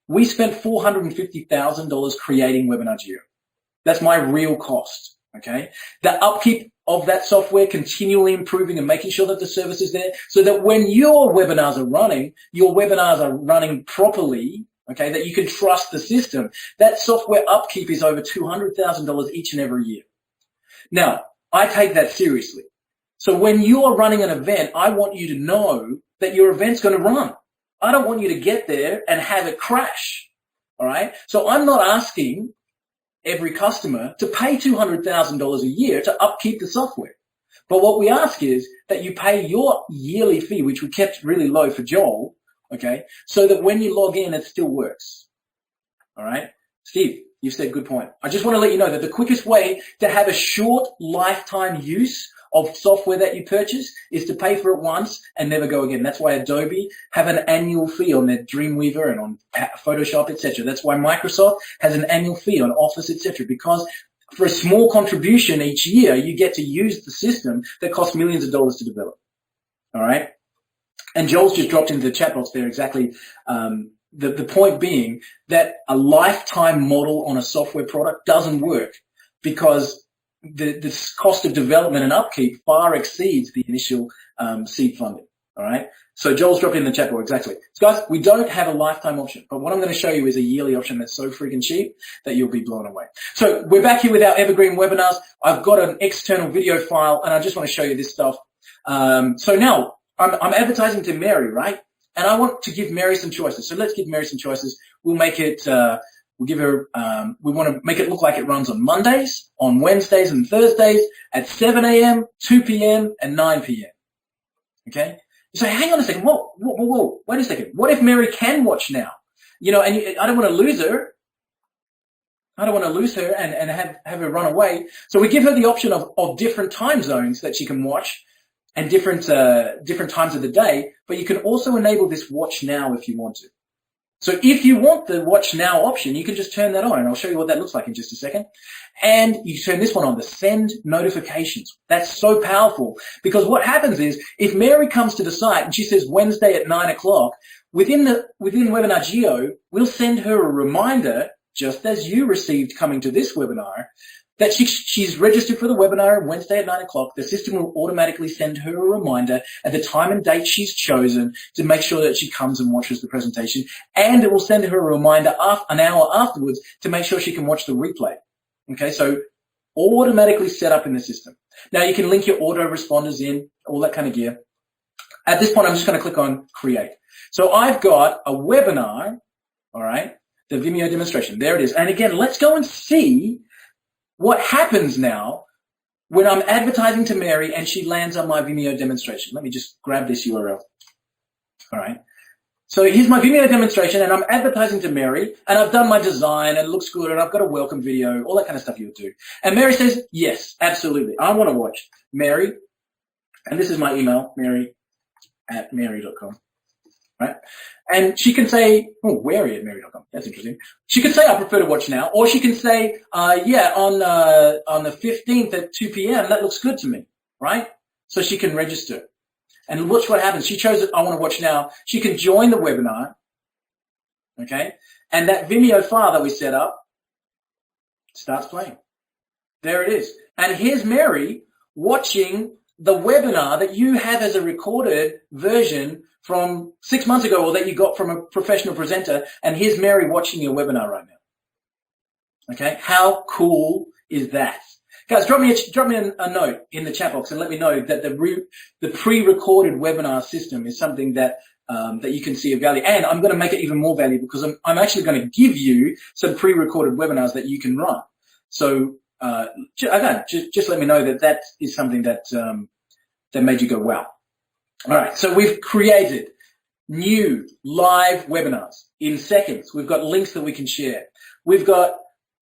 We spent $450,000 creating Webinar JEO. That's my real cost, okay? The upkeep of that software, continually improving and making sure that the service is there so that when your webinars are running properly, okay, that you can trust the system. That software upkeep is over $200,000 each and every year. Now, I take that seriously. So when you're running an event, I want you to know that your event's going to run. I don't want you to get there and have it crash, all right? So I'm not asking every customer to pay $200,000 a year to upkeep the software. But what we ask is that you pay your yearly fee, which we kept really low for Joel, okay, so that when you log in, it still works. All right? Steve, you've said good point. I just want to let you know that the quickest way to have a short lifetime use of software that you purchase is to pay for it once and never go again. That's why Adobe have an annual fee on their Dreamweaver and on Photoshop, etc. That's why Microsoft has an annual fee on Office, etc. Because for a small contribution each year, you get to use the system that costs millions of dollars to develop. All right? And Joel's just dropped into the chat box there exactly the point being that a lifetime model on a software product doesn't work because the cost of development and upkeep far exceeds the initial seed funding, all right? So Joel's dropped in the chat box, exactly. So guys, we don't have a lifetime option, but what I'm going to show you is a yearly option that's so freaking cheap that you'll be blown away. So we're back here with our evergreen webinars. I've got an external video file, and I just want to show you this stuff. So now, I'm advertising to Mary, right? And I want to give Mary some choices. So let's give Mary some choices. We'll make it, we'll give her, we want to make it look like it runs on Mondays, on Wednesdays and Thursdays at 7 a.m., 2 p.m., and 9 p.m. Okay? You say, hang on a second. Whoa, wait a second. What if Mary can watch now? You know, and I don't want to lose her. I don't want to lose her and have her run away. So we give her the option of different time zones that she can watch and different times of the day, but you can also enable this watch now if you want to. So if you want the watch now option, you can just turn that on, and I'll show you what that looks like in just a second. And you turn this one on, the send notifications. That's so powerful because what happens is if Mary comes to the site and she says Wednesday at 9 o'clock, within Webinar JEO, we'll send her a reminder, just as you received coming to this webinar, that she's registered for the webinar on Wednesday at 9 o'clock. The system will automatically send her a reminder at the time and date she's chosen to make sure that she comes and watches the presentation. And it will send her a reminder an hour afterwards to make sure she can watch the replay. Okay, so automatically set up in the system. Now you can link your autoresponders in, all that kind of gear. At this point, I'm just going to click on Create. So I've got a webinar, all right, the Vimeo demonstration. There it is. And again, let's go and see what happens now when I'm advertising to Mary and she lands on my Vimeo demonstration. Let me just grab this URL. All right. So here's my Vimeo demonstration, and I'm advertising to Mary, and I've done my design, and it looks good, and I've got a welcome video, all that kind of stuff you would do. And Mary says, yes, absolutely. I want to watch. Mary, and this is my email, mary@mary.com. Right? And she can say, oh, Mary@mary.com. That's interesting. She can say, I prefer to watch now. Or she can say, yeah, on the 15th at 2 p.m., that looks good to me. Right? So she can register. And watch what happens. She chose it, I want to watch now. She can join the webinar. okay? And that Vimeo file that we set up starts playing. There it is. And here's Mary watching the webinar that you have as a recorded version from 6 months ago, or that you got from a professional presenter, and here's Mary watching your webinar right now. Okay, how cool is that? Guys, drop me a note in the chat box and let me know that the pre-recorded webinar system is something that that you can see of value. And I'm going to make it even more valuable because I'm actually going to give you some pre-recorded webinars that you can run. So again, just let me know that that is something that that made you go wow. All right, so we've created new live webinars in seconds. We've got links that we can share. We've got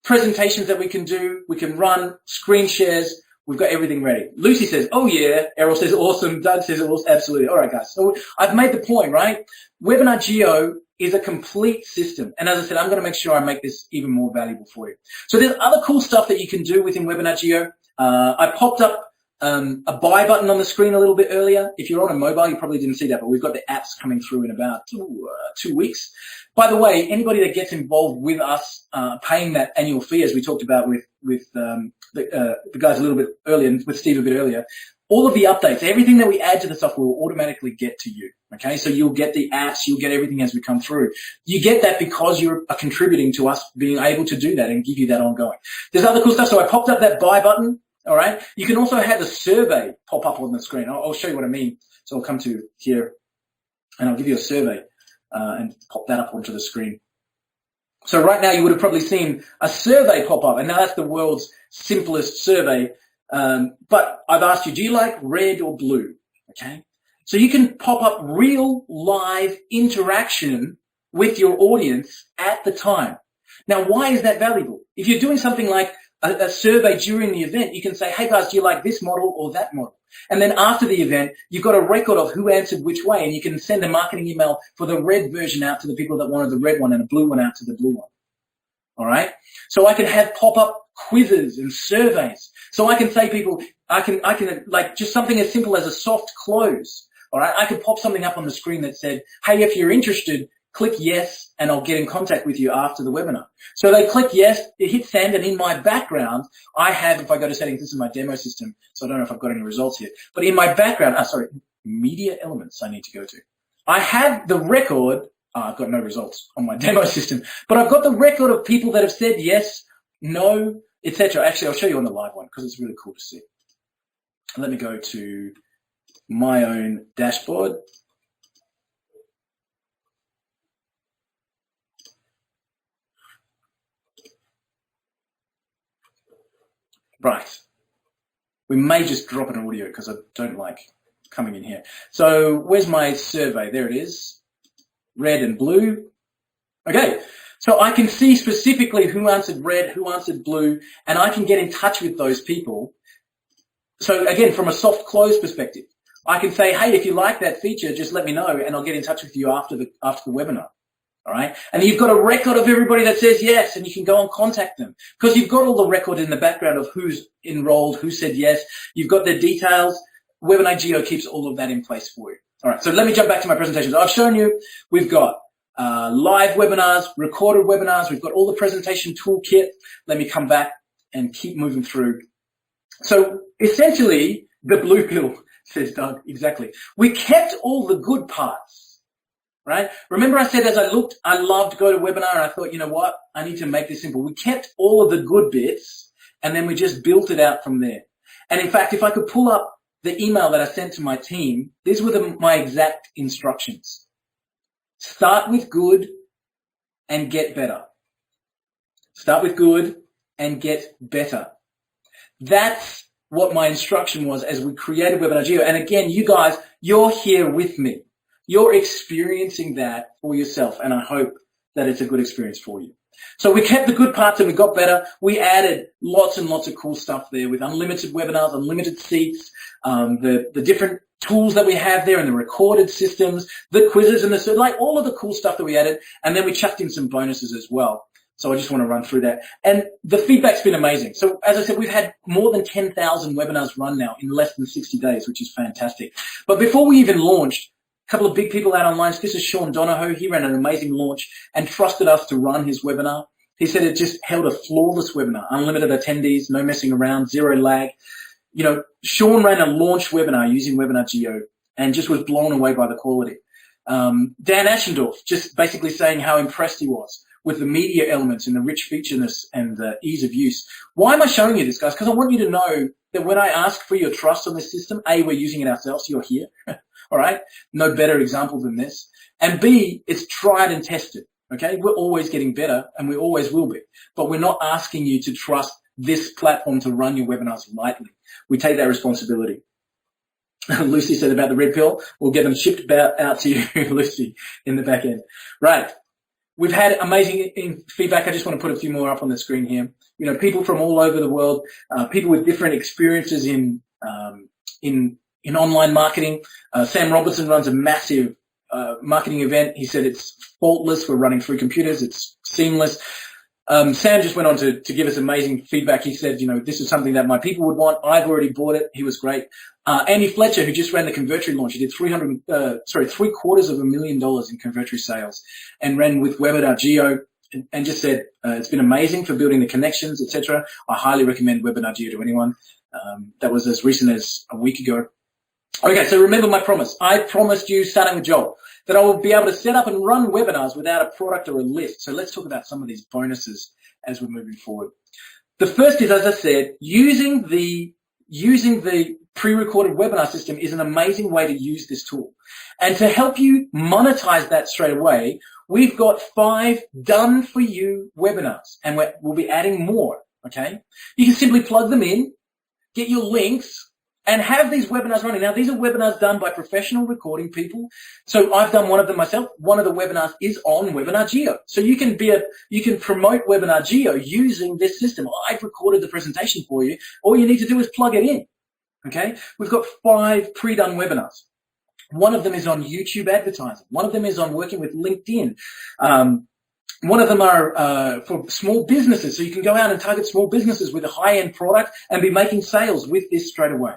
presentations that we can do. We can run screen shares. We've got everything ready. Lucy says, oh yeah. Errol says, awesome. Doug says, absolutely. All right, guys. So I've made the point, right? Webinar JEO is a complete system. And as I said, I'm going to make sure I make this even more valuable for you. So there's other cool stuff that you can do within Webinar JEO. I popped up a buy button on the screen a little bit earlier. If you're on a mobile, you probably didn't see that, but we've got the apps coming through in about 2 weeks. By the way, anybody that gets involved with us paying that annual fee, as we talked about with the guys a little bit earlier, and with Steve a bit earlier, all of the updates, everything that we add to the software will automatically get to you. Okay, so you'll get the apps, you'll get everything as we come through. You get that because you're contributing to us being able to do that and give you that ongoing. There's other cool stuff. So I popped up that buy button. All right. You can also have a survey pop up on the screen. I'll show you what I mean. So I'll come to here and I'll give you a survey and pop that up onto the screen. So right now you would have probably seen a survey pop up, and now that's the world's simplest survey. But I've asked you, do you like red or blue? Okay. So you can pop up real live interaction with your audience at the time. Now, why is that valuable? If you're doing something like a survey during the event, you can say, hey guys, do you like this model or that model? And then after the event, you've got a record of who answered which way, and you can send a marketing email for the red version out to the people that wanted the red one and a blue one out to the blue one. All right. So I can have pop-up quizzes and surveys. So I can say people, I can like just something as simple as a soft close. All right. I could pop something up on the screen that said, hey, if you're interested, click yes, and I'll get in contact with you after the webinar. So they click yes, it hits send, and in my background, I have, if I go to settings, this is my demo system, so I don't know if I've got any results here. But in my background, media elements I need to go to. I have the record, I've got no results on my demo system, but I've got the record of people that have said yes, no, etc. Actually, I'll show you on the live one because it's really cool to see. Let me go to my own dashboard. Right. We may just drop an audio because I don't like coming in here. So where's my survey? There it is. Red and blue. Okay. So I can see specifically who answered red, who answered blue, and I can get in touch with those people. So again, from a soft close perspective, I can say, hey, if you like that feature, just let me know and I'll get in touch with you after the webinar. All right. And you've got a record of everybody that says yes, and you can go and contact them because you've got all the record in the background of who's enrolled, who said yes. You've got their details. Webinar JEO keeps all of that in place for you. All right. So let me jump back to my presentation. So I've shown you we've got live webinars, recorded webinars. We've got all the presentation toolkit. Let me come back and keep moving through. So essentially, the blue pill, says Doug, exactly. We kept all the good parts. Right? Remember I said as I looked, I loved GoToWebinar, and I thought, you know what? I need to make this simple. We kept all of the good bits, and then we just built it out from there. And in fact, if I could pull up the email that I sent to my team, these were my exact instructions. Start with good and get better. Start with good and get better. That's what my instruction was as we created Webinar JEO. And again, you guys, you're here with me. You're experiencing that for yourself, and I hope that it's a good experience for you. So we kept the good parts and we got better. We added lots and lots of cool stuff there with unlimited webinars, unlimited seats, the different tools that we have there and the recorded systems, the quizzes and like all of the cool stuff that we added. And then we chucked in some bonuses as well. So I just want to run through that. And the feedback's been amazing. So as I said, we've had more than 10,000 webinars run now in less than 60 days, which is fantastic. But before we even launched, couple of big people out online. This is Sean Donahoe. He ran an amazing launch and trusted us to run his webinar. He said it just held a flawless webinar, unlimited attendees, no messing around, zero lag. You know, Sean ran a launch webinar using Webinar JEO and just was blown away by the quality. Dan Ashendorf just basically saying how impressed he was with the media elements and the rich featureness and the ease of use. Why am I showing you this, guys? Because I want you to know that when I ask for your trust on this system, A, we're using it ourselves, you're here, all right? No better example than this. And B, it's tried and tested, okay? We're always getting better, and we always will be. But we're not asking you to trust this platform to run your webinars lightly. We take that responsibility. Lucy said about the red pill, we'll get them shipped out to you, Lucy, in the back end. Right. We've had amazing feedback. I just want to put a few more up on the screen here. You know, people from all over the world, people with different experiences in online marketing. Sam Robertson runs a massive marketing event. He said it's faultless. We're running through computers. It's seamless. Sam just went on to give us amazing feedback. He said, you know, this is something that my people would want. I've already bought it. He was great. Andy Fletcher, who just ran the Convertry launch, he did $750,000 in Convertry sales and ran with Webinar JEO and just said, it's been amazing for building the connections, etc. I highly recommend Webinar JEO to anyone. That was as recent as a week ago. Okay, so remember my promise. I promised you, starting with Joel, that I will be able to set up and run webinars without a product or a list. So let's talk about some of these bonuses as we're moving forward. The first is, as I said, using the pre-recorded webinar system is an amazing way to use this tool. And to help you monetize that straight away, we've got 5 done-for-you webinars, and we'll be adding more, okay? You can simply plug them in, get your links, and have these webinars running. Now, these are webinars done by professional recording people. So I've done one of them myself. One of the webinars is on Webinar JEO. So you can promote Webinar JEO using this system. I've recorded the presentation for you. All you need to do is plug it in. Okay? We've got 5 pre-done webinars. One of them is on YouTube advertising. One of them is on working with LinkedIn. One of them are for small businesses. So you can go out and target small businesses with a high-end product and be making sales with this straight away.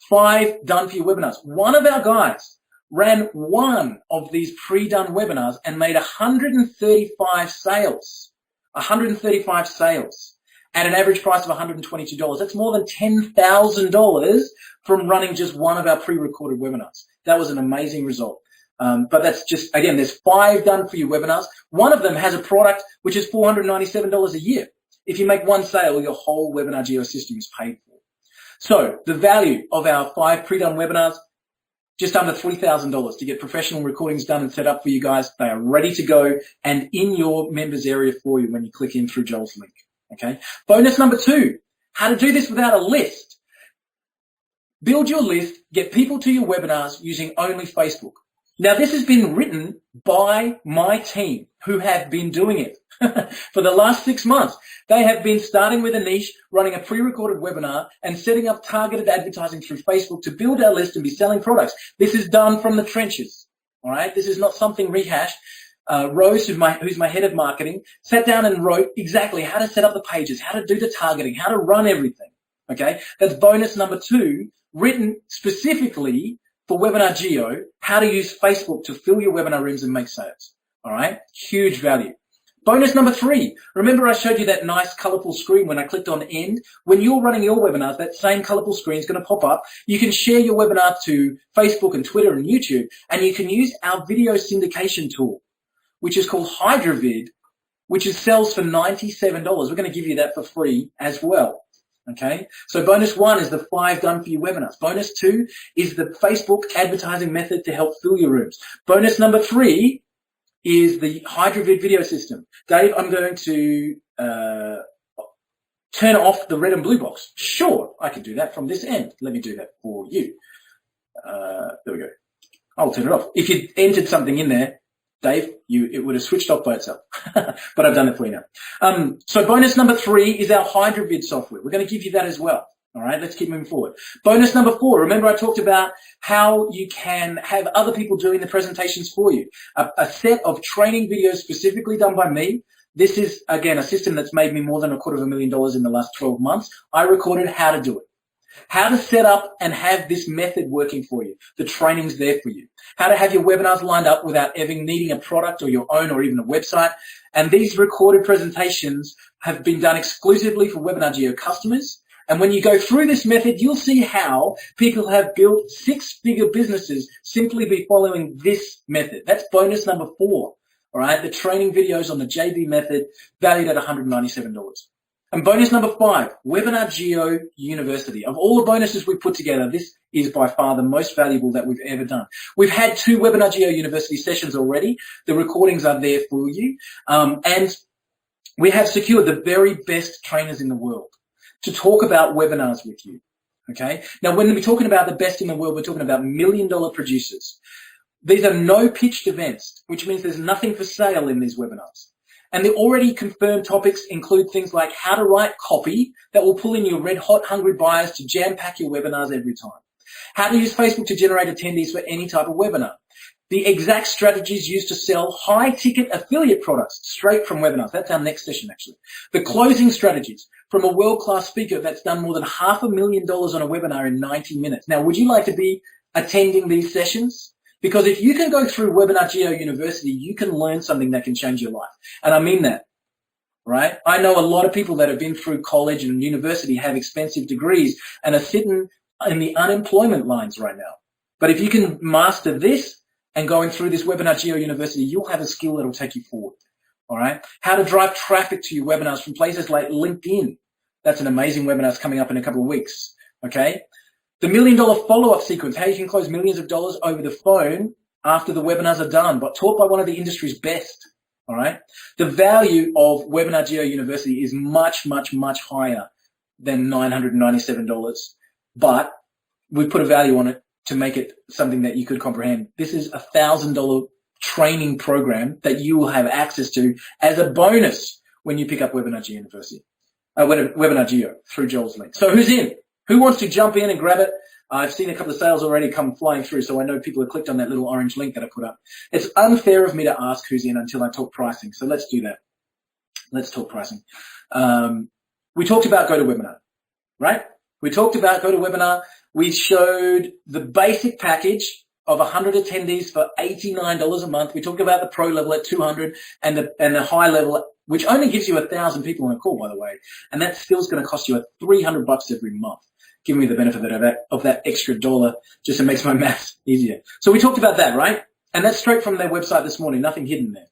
5 done for your webinars. One of our guys ran one of these pre-done webinars and made 135 sales. 135 sales at an average price of $122. That's more than $10,000 from running just one of our pre-recorded webinars. That was an amazing result. But that's just, again, there's 5 done for you webinars. One of them has a product which is $497 a year. If you make one sale, your whole Webinar JEO system is paid for. So the value of our 5 pre-done webinars, just under $3,000 to get professional recordings done and set up for you guys. They are ready to go and in your members area for you when you click in through Joel's link. Okay. Bonus number 2, how to do this without a list. Build your list, get people to your webinars using only Facebook. Now, this has been written by my team who have been doing it for the last 6 months. They have been starting with a niche, running a pre-recorded webinar and setting up targeted advertising through Facebook to build our list and be selling products. This is done from the trenches. All right. This is not something rehashed. Rose, who's my head of marketing, sat down and wrote exactly how to set up the pages, how to do the targeting, how to run everything. Okay. That's bonus number 2, written specifically for Webinar JEO, how to use Facebook to fill your webinar rooms and make sales. All right, huge value. Bonus number 3, remember I showed you that nice colorful screen when I clicked on end? When you're running your webinars, that same colorful screen is going to pop up. You can share your webinar to Facebook and Twitter and YouTube, and you can use our video syndication tool, which is called HydraVid, which sells for $97. We're going to give you that for free as well. Okay, so bonus 1 is the 5 done for you webinars. Bonus 2 is the Facebook advertising method to help fill your rooms. Bonus number 3 is the HydraVid video system. Dave, I'm going to turn off the red and blue box. Sure, I can do that from this end. Let me do that for you. There we go. I'll turn it off. If you entered something in there, Dave, it would have switched off by itself, but I've done it for you now. So bonus number 3 is our HydraVid software. We're going to give you that as well. All right, let's keep moving forward. Bonus number 4, remember I talked about how you can have other people doing the presentations for you. A set of training videos specifically done by me. This is, again, a system that's made me more than $250,000 in the last 12 months. I recorded how to do it. How to set up and have this method working for you. The training's there for you. How to have your webinars lined up without ever needing a product or your own or even a website. And these recorded presentations have been done exclusively for Webinar JEO customers. And when you go through this method, you'll see how people have built six-figure businesses simply by following this method. That's bonus number 4. All right, the training videos on the JV method valued at $197. And bonus number 5, Webinar JEO University. Of all the bonuses we put together, this is by far the most valuable that we've ever done. We've had 2 Webinar JEO University sessions already. The recordings are there for you. And we have secured the very best trainers in the world to talk about webinars with you. Okay. Now, when we're talking about the best in the world, we're talking about $1 million producers. These are no pitched events, which means there's nothing for sale in these webinars. And the already confirmed topics include things like how to write copy that will pull in your red hot hungry buyers to jam pack your webinars every time. How to use Facebook to generate attendees for any type of webinar. The exact strategies used to sell high ticket affiliate products straight from webinars. That's our next session actually. The closing strategies from a world-class speaker that's done more than $500,000 on a webinar in 90 minutes. Now, would you like to be attending these sessions? Because if you can go through Webinar JEO University, you can learn something that can change your life. And I mean that, right? I know a lot of people that have been through college and university, have expensive degrees, and are sitting in the unemployment lines right now. But if you can master this and going through this Webinar JEO University, you'll have a skill that will take you forward, all right? How to drive traffic to your webinars from places like LinkedIn. That's an amazing webinar that's coming up in a couple of weeks, okay? The $1 million follow-up sequence, how you can close millions of dollars over the phone after the webinars are done, but taught by one of the industry's best, all right? The value of Webinar JEO University is much, much, much higher than $997, but we put a value on it to make it something that you could comprehend. This is a $1,000 training program that you will have access to as a bonus when you pick up Webinar JEO University, Webinar JEO through Joel's link. So who's in? Who wants to jump in and grab it? I've seen a couple of sales already come flying through, so I know people have clicked on that little orange link that I put up. It's unfair of me to ask who's in until I talk pricing, so let's do that. Let's talk pricing. We talked about GoToWebinar, right? We talked about GoToWebinar. We showed the basic package of 100 attendees for $89 a month. We talked about the pro level at $200 and the high level, which only gives you 1,000 people on a call, by the way, and that still is going to cost you $300 every month. Give me the benefit of that extra dollar, just to make my math easier. So we talked about that, right? And that's straight from their website this morning, nothing hidden there.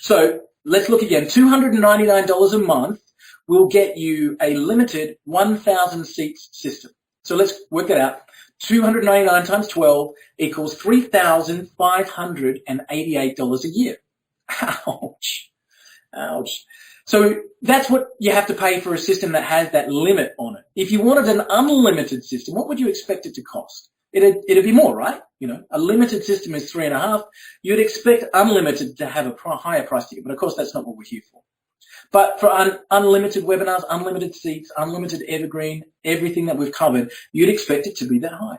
So let's look again. $299 a month will get you a limited 1,000 seats system. So let's work it out. 299 times 12 equals $3,588 a year. Ouch. Ouch. So that's what you have to pay for a system that has that limit on it. If you wanted an unlimited system, what would you expect it to cost? It'd be more, right? You know, a limited system is $3.5. You'd expect unlimited to have a higher price ticket, but of course that's not what we're here for. But for unlimited webinars, unlimited seats, unlimited evergreen, everything that we've covered, you'd expect it to be that high.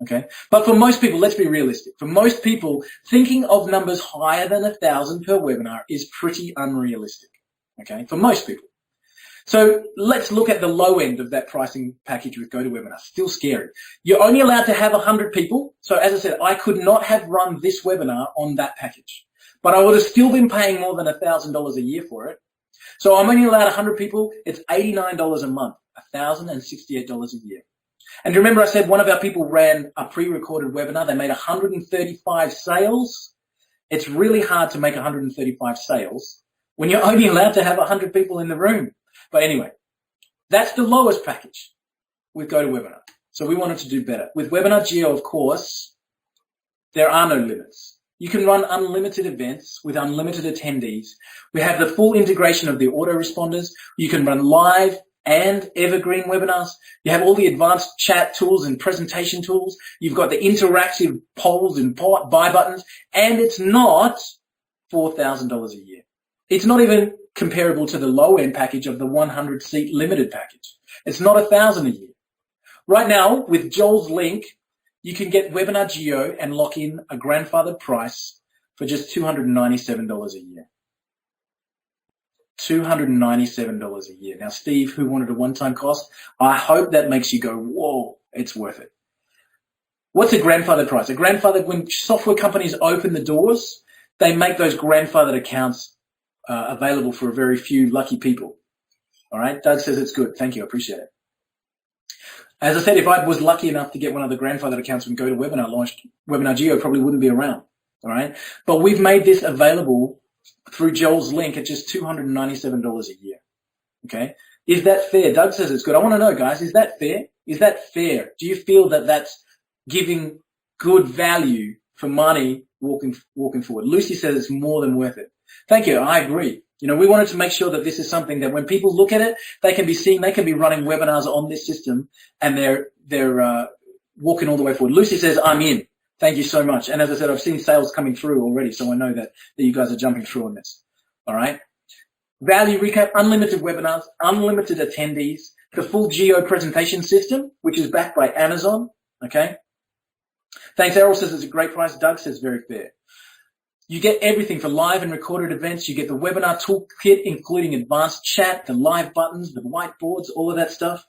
Okay. But for most people, let's be realistic. For most people, thinking of numbers higher than 1,000 per webinar is pretty unrealistic. Okay. For most people. So let's look at the low end of that pricing package with GoToWebinar. Still scary. You're only allowed to have 100 people. So as I said, I could not have run this webinar on that package, but I would have still been paying more than $1,000 a year for it. So I'm only allowed 100 people. It's $89 a month, $1,068 a year. And remember I said one of our people ran a pre-recorded webinar. They made 135 sales. It's really hard to make 135 sales when you're only allowed to have 100 people in the room. But anyway, that's the lowest package with GoToWebinar. So we wanted to do better. With Webinar JEO, of course, there are no limits. You can run unlimited events with unlimited attendees. We have the full integration of the autoresponders. You can run live and evergreen webinars. You have all the advanced chat tools and presentation tools. You've got the interactive polls and buy buttons, and it's not $4,000 a year. It's not even comparable to the low end package of the 100 seat limited package. It's not $1,000 a year. Right now, with Joel's link, you can get Webinar JEO and lock in a grandfathered price for just $297 a year. $297 a year. Now, Steve, who wanted a one-time cost, I hope that makes you go, whoa, it's worth it. What's a grandfathered price? A grandfathered, when software companies open the doors, they make those grandfathered accounts available for a very few lucky people. All right, Doug says it's good. Thank you, I appreciate it. As I said, if I was lucky enough to get one of the grandfathered accounts when GoToWebinar launched, Webinar JEO probably wouldn't be around. All right, but we've made this available through Joel's link at just $297 a year. Okay, is that fair? Doug says it's good. I want to know, guys, is that fair? Is that fair? Do you feel that that's giving good value for money walking forward? Lucy says it's more than worth it. Thank you. I agree. You know, we wanted to make sure that this is something that when people look at it, they can be seeing, they can be running webinars on this system, and they're walking all the way forward. Lucy says, I'm in. Thank you so much. And as I said, I've seen sales coming through already, so I know that you guys are jumping through on this. All right. Value recap, unlimited webinars, unlimited attendees, the full JEO presentation system, which is backed by Amazon. Okay. Thanks. Errol says it's a great price. Doug says very fair. You get everything for live and recorded events. You get the webinar toolkit, including advanced chat, the live buttons, the whiteboards, all of that stuff.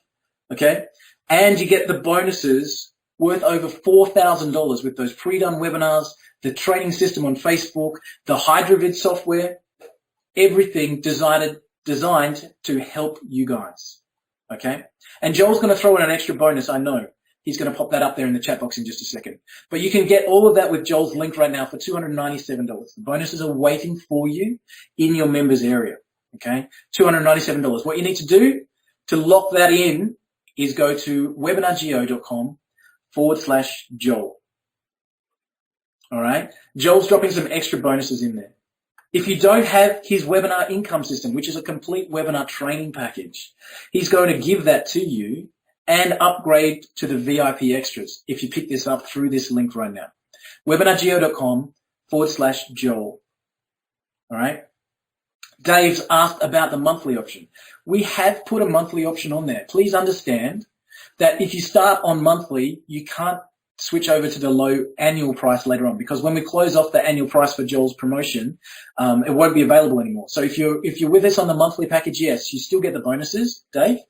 Okay. And you get the bonuses worth over $4,000 with those pre-done webinars, the training system on Facebook, the HydroVid software, everything designed to help you guys. Okay. And Joel's going to throw in an extra bonus. I know. He's going to pop that up there in the chat box in just a second. But you can get all of that with Joel's link right now for $297. The bonuses are waiting for you in your members area. Okay, $297. What you need to do to lock that in is go to webinargeo.com/Joel. All right. Joel's dropping some extra bonuses in there. If you don't have his webinar income system, which is a complete webinar training package, he's going to give that to you and upgrade to the VIP extras if you pick this up through this link right now. webinargeo.com/Joel. All right. Dave's asked about the monthly option. We have put a monthly option on there. Please understand that if you start on monthly, you can't switch over to the low annual price later on, because when we close off the annual price for Joel's promotion, it won't be available anymore. So if you're with us on the monthly package, yes, you still get the bonuses, Dave,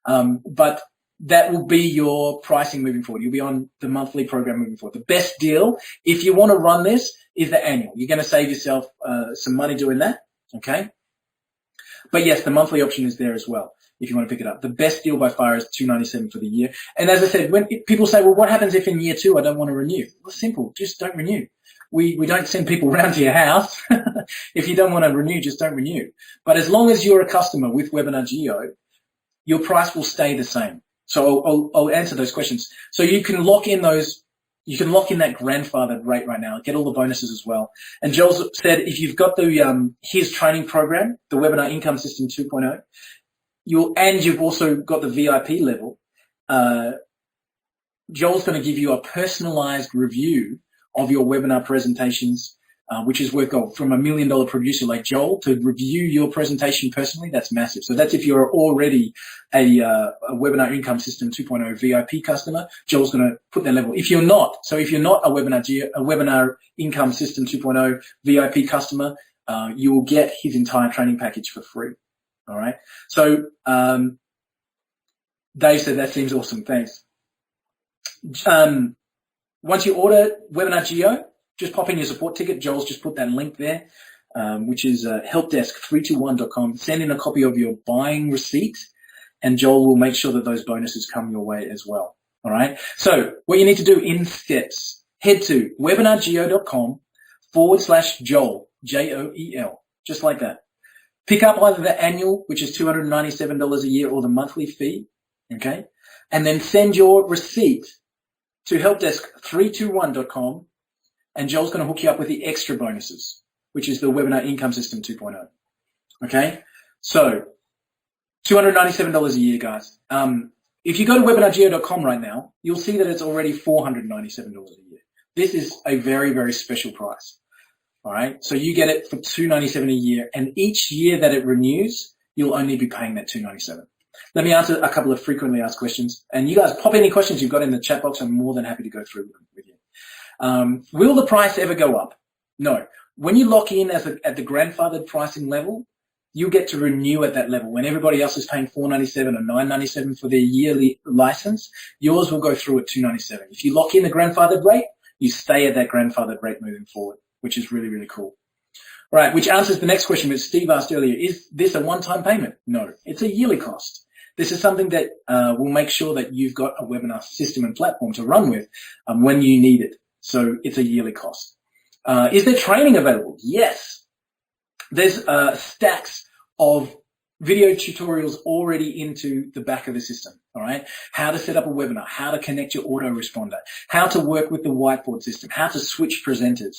but that will be your pricing moving forward. You'll be on the monthly program moving forward. The best deal, if you want to run this, is the annual. You're going to save yourself some money doing that, okay? But yes, the monthly option is there as well if you want to pick it up. The best deal by far is $297 for the year. And as I said, when people say, well, what happens if in year 2 I don't want to renew? Well, simple, just don't renew. We don't send people around to your house. If you don't want to renew, just don't renew. But as long as you're a customer with Webinar JEO, your price will stay the same. So I'll answer those questions. So you can lock in that grandfathered rate right now, get all the bonuses as well. And Joel said, if you've got his training program, the Webinar Income System 2.0, you've also got the VIP level, Joel's going to give you a personalized review of your webinar presentations, which is worth gold. From $1 million producer like Joel to review your presentation personally, that's massive. So that's if you're already a Webinar Income System 2.0 VIP customer, Joel's going to put that level. If you're not a Webinar Income System 2.0 VIP customer, you will get his entire training package for free. All right. So Dave said that seems awesome. Thanks. Once you order Webinar JEO, just pop in your support ticket. Joel's just put that link there, which is helpdesk321.com. Send in a copy of your buying receipt, and Joel will make sure that those bonuses come your way as well. All right. So what you need to do in steps, head to webinargeo.com/Joel, Joel, just like that. Pick up either the annual, which is $297 a year, or the monthly fee. Okay. And then send your receipt to helpdesk321.com. And Joel's going to hook you up with the extra bonuses, which is the Webinar Income System 2.0. Okay? So, $297 a year, guys. If you go to webinargeo.com right now, you'll see that it's already $497 a year. This is a very, very special price. All right? So you get it for $297 a year, and each year that it renews, you'll only be paying that $297. Let me answer a couple of frequently asked questions. And you guys, pop any questions you've got in the chat box. I'm more than happy to go through them with you. Will the price ever go up? No. When you lock in at the grandfathered pricing level, you get to renew at that level. When everybody else is paying $497 or $997 for their yearly license, yours will go through at $297. If you lock in the grandfathered rate, you stay at that grandfathered rate moving forward, which is really, really cool. Right, which answers the next question that Steve asked earlier. Is this a one-time payment? No, it's a yearly cost. This is something that will make sure that you've got a webinar system and platform to run with when you need it. So it's a yearly cost. Is there training available? Yes. There's stacks of video tutorials already into the back of the system, all right? How to set up a webinar, how to connect your autoresponder, how to work with the whiteboard system, how to switch presenters,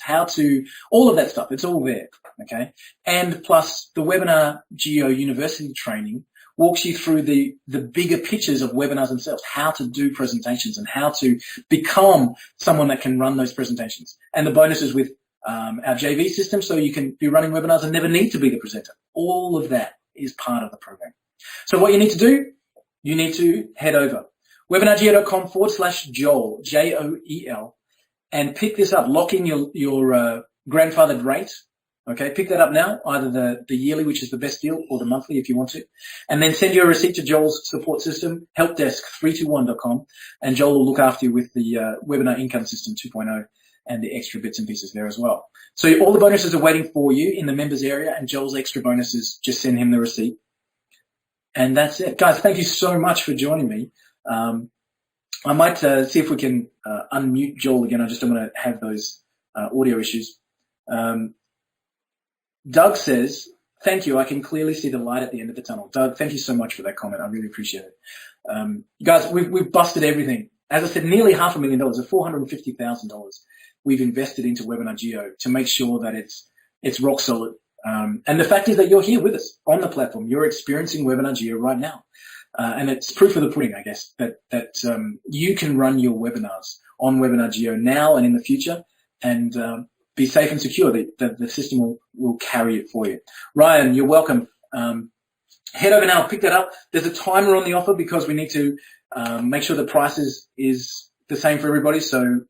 all of that stuff. It's all there, okay? And plus the Webinar JEO University training walks you through the bigger pictures of webinars themselves, how to do presentations and how to become someone that can run those presentations. And the bonuses with our JV system, so you can be running webinars and never need to be the presenter. All of that is part of the program. So what you need to do, you need to head over webinarjeo.com/Joel, Joel, and pick this up. Lock in your grandfathered rate. Okay, pick that up now, either the yearly, which is the best deal, or the monthly if you want to. And then send your receipt to Joel's support system, helpdesk321.com, and Joel will look after you with the Webinar Income System 2.0 and the extra bits and pieces there as well. So all the bonuses are waiting for you in the members area, and Joel's extra bonuses, just send him the receipt. And that's it. Guys, thank you so much for joining me. I might see if we can unmute Joel again. I just don't want to have those audio issues. Doug says, thank you. I can clearly see the light at the end of the tunnel. Doug, thank you so much for that comment. I really appreciate it. Guys, we've busted everything. As I said, nearly $500,000, $450,000 we've invested into Webinar JEO to make sure that it's rock solid. And the fact is that you're here with us on the platform. You're experiencing Webinar JEO right now. And it's proof of the pudding, I guess, that you can run your webinars on Webinar JEO now and in the future, and be safe and secure. The system will carry it for you. Ryan, you're welcome. Head over now, pick that up. There's a timer on the offer because we need to make sure the price is the same for everybody. So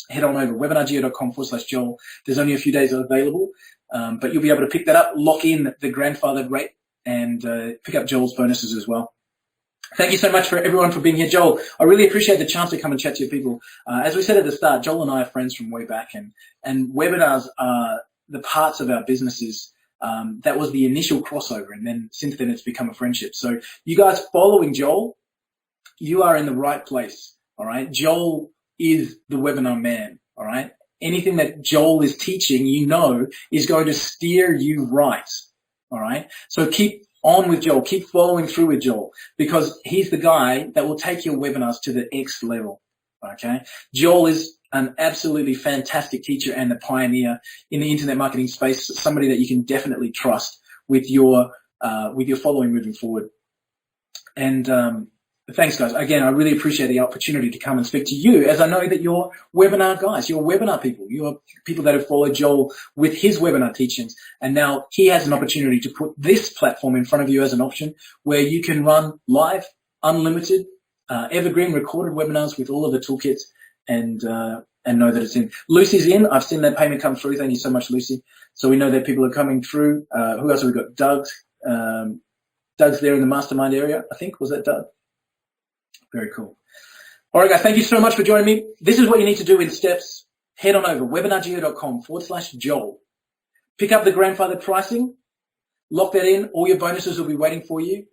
head on over, webinarjeo.com/Joel. There's only a few days available, but you'll be able to pick that up, lock in the grandfathered rate, and pick up Joel's bonuses as well. Thank you so much for everyone for being here. Joel, I really appreciate the chance to come and chat to your people. As we said at the start, Joel and I are friends from way back, and webinars are the parts of our businesses that was the initial crossover, and then since then it's become a friendship. So you guys following Joel, you are in the right place, all right? Joel is the webinar man, all right? Anything that Joel is teaching, is going to steer you right, all right? So keep on with Joel, keep following through with Joel, because he's the guy that will take your webinars to the next level, okay? Joel is an absolutely fantastic teacher and a pioneer in the internet marketing space, somebody that you can definitely trust with your following moving forward. And thanks, guys. Again, I really appreciate the opportunity to come and speak to you, as I know that you're webinar guys, you're webinar people. You're people that have followed Joel with his webinar teachings, and now he has an opportunity to put this platform in front of you as an option where you can run live, unlimited, evergreen recorded webinars with all of the toolkits, and know that it's in. Lucy's in. I've seen that payment come through. Thank you so much, Lucy. So we know that people are coming through. Who else have we got? Doug's there in the mastermind area, I think. Was that Doug? Very cool. All right, guys, thank you so much for joining me. This is what you need to do in steps. Head on over, webinarjeo.com/Joel. Pick up the grandfathered pricing, lock that in. All your bonuses will be waiting for you.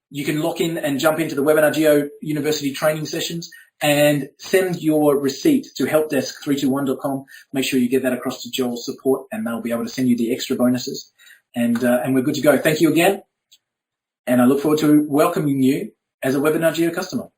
You can lock in and jump into the Webinar JEO University training sessions, and send your receipt to helpdesk321.com. Make sure you get that across to Joel's support, and they'll be able to send you the extra bonuses. And we're good to go. Thank you again, and I look forward to welcoming you as a Webinar JEO customer.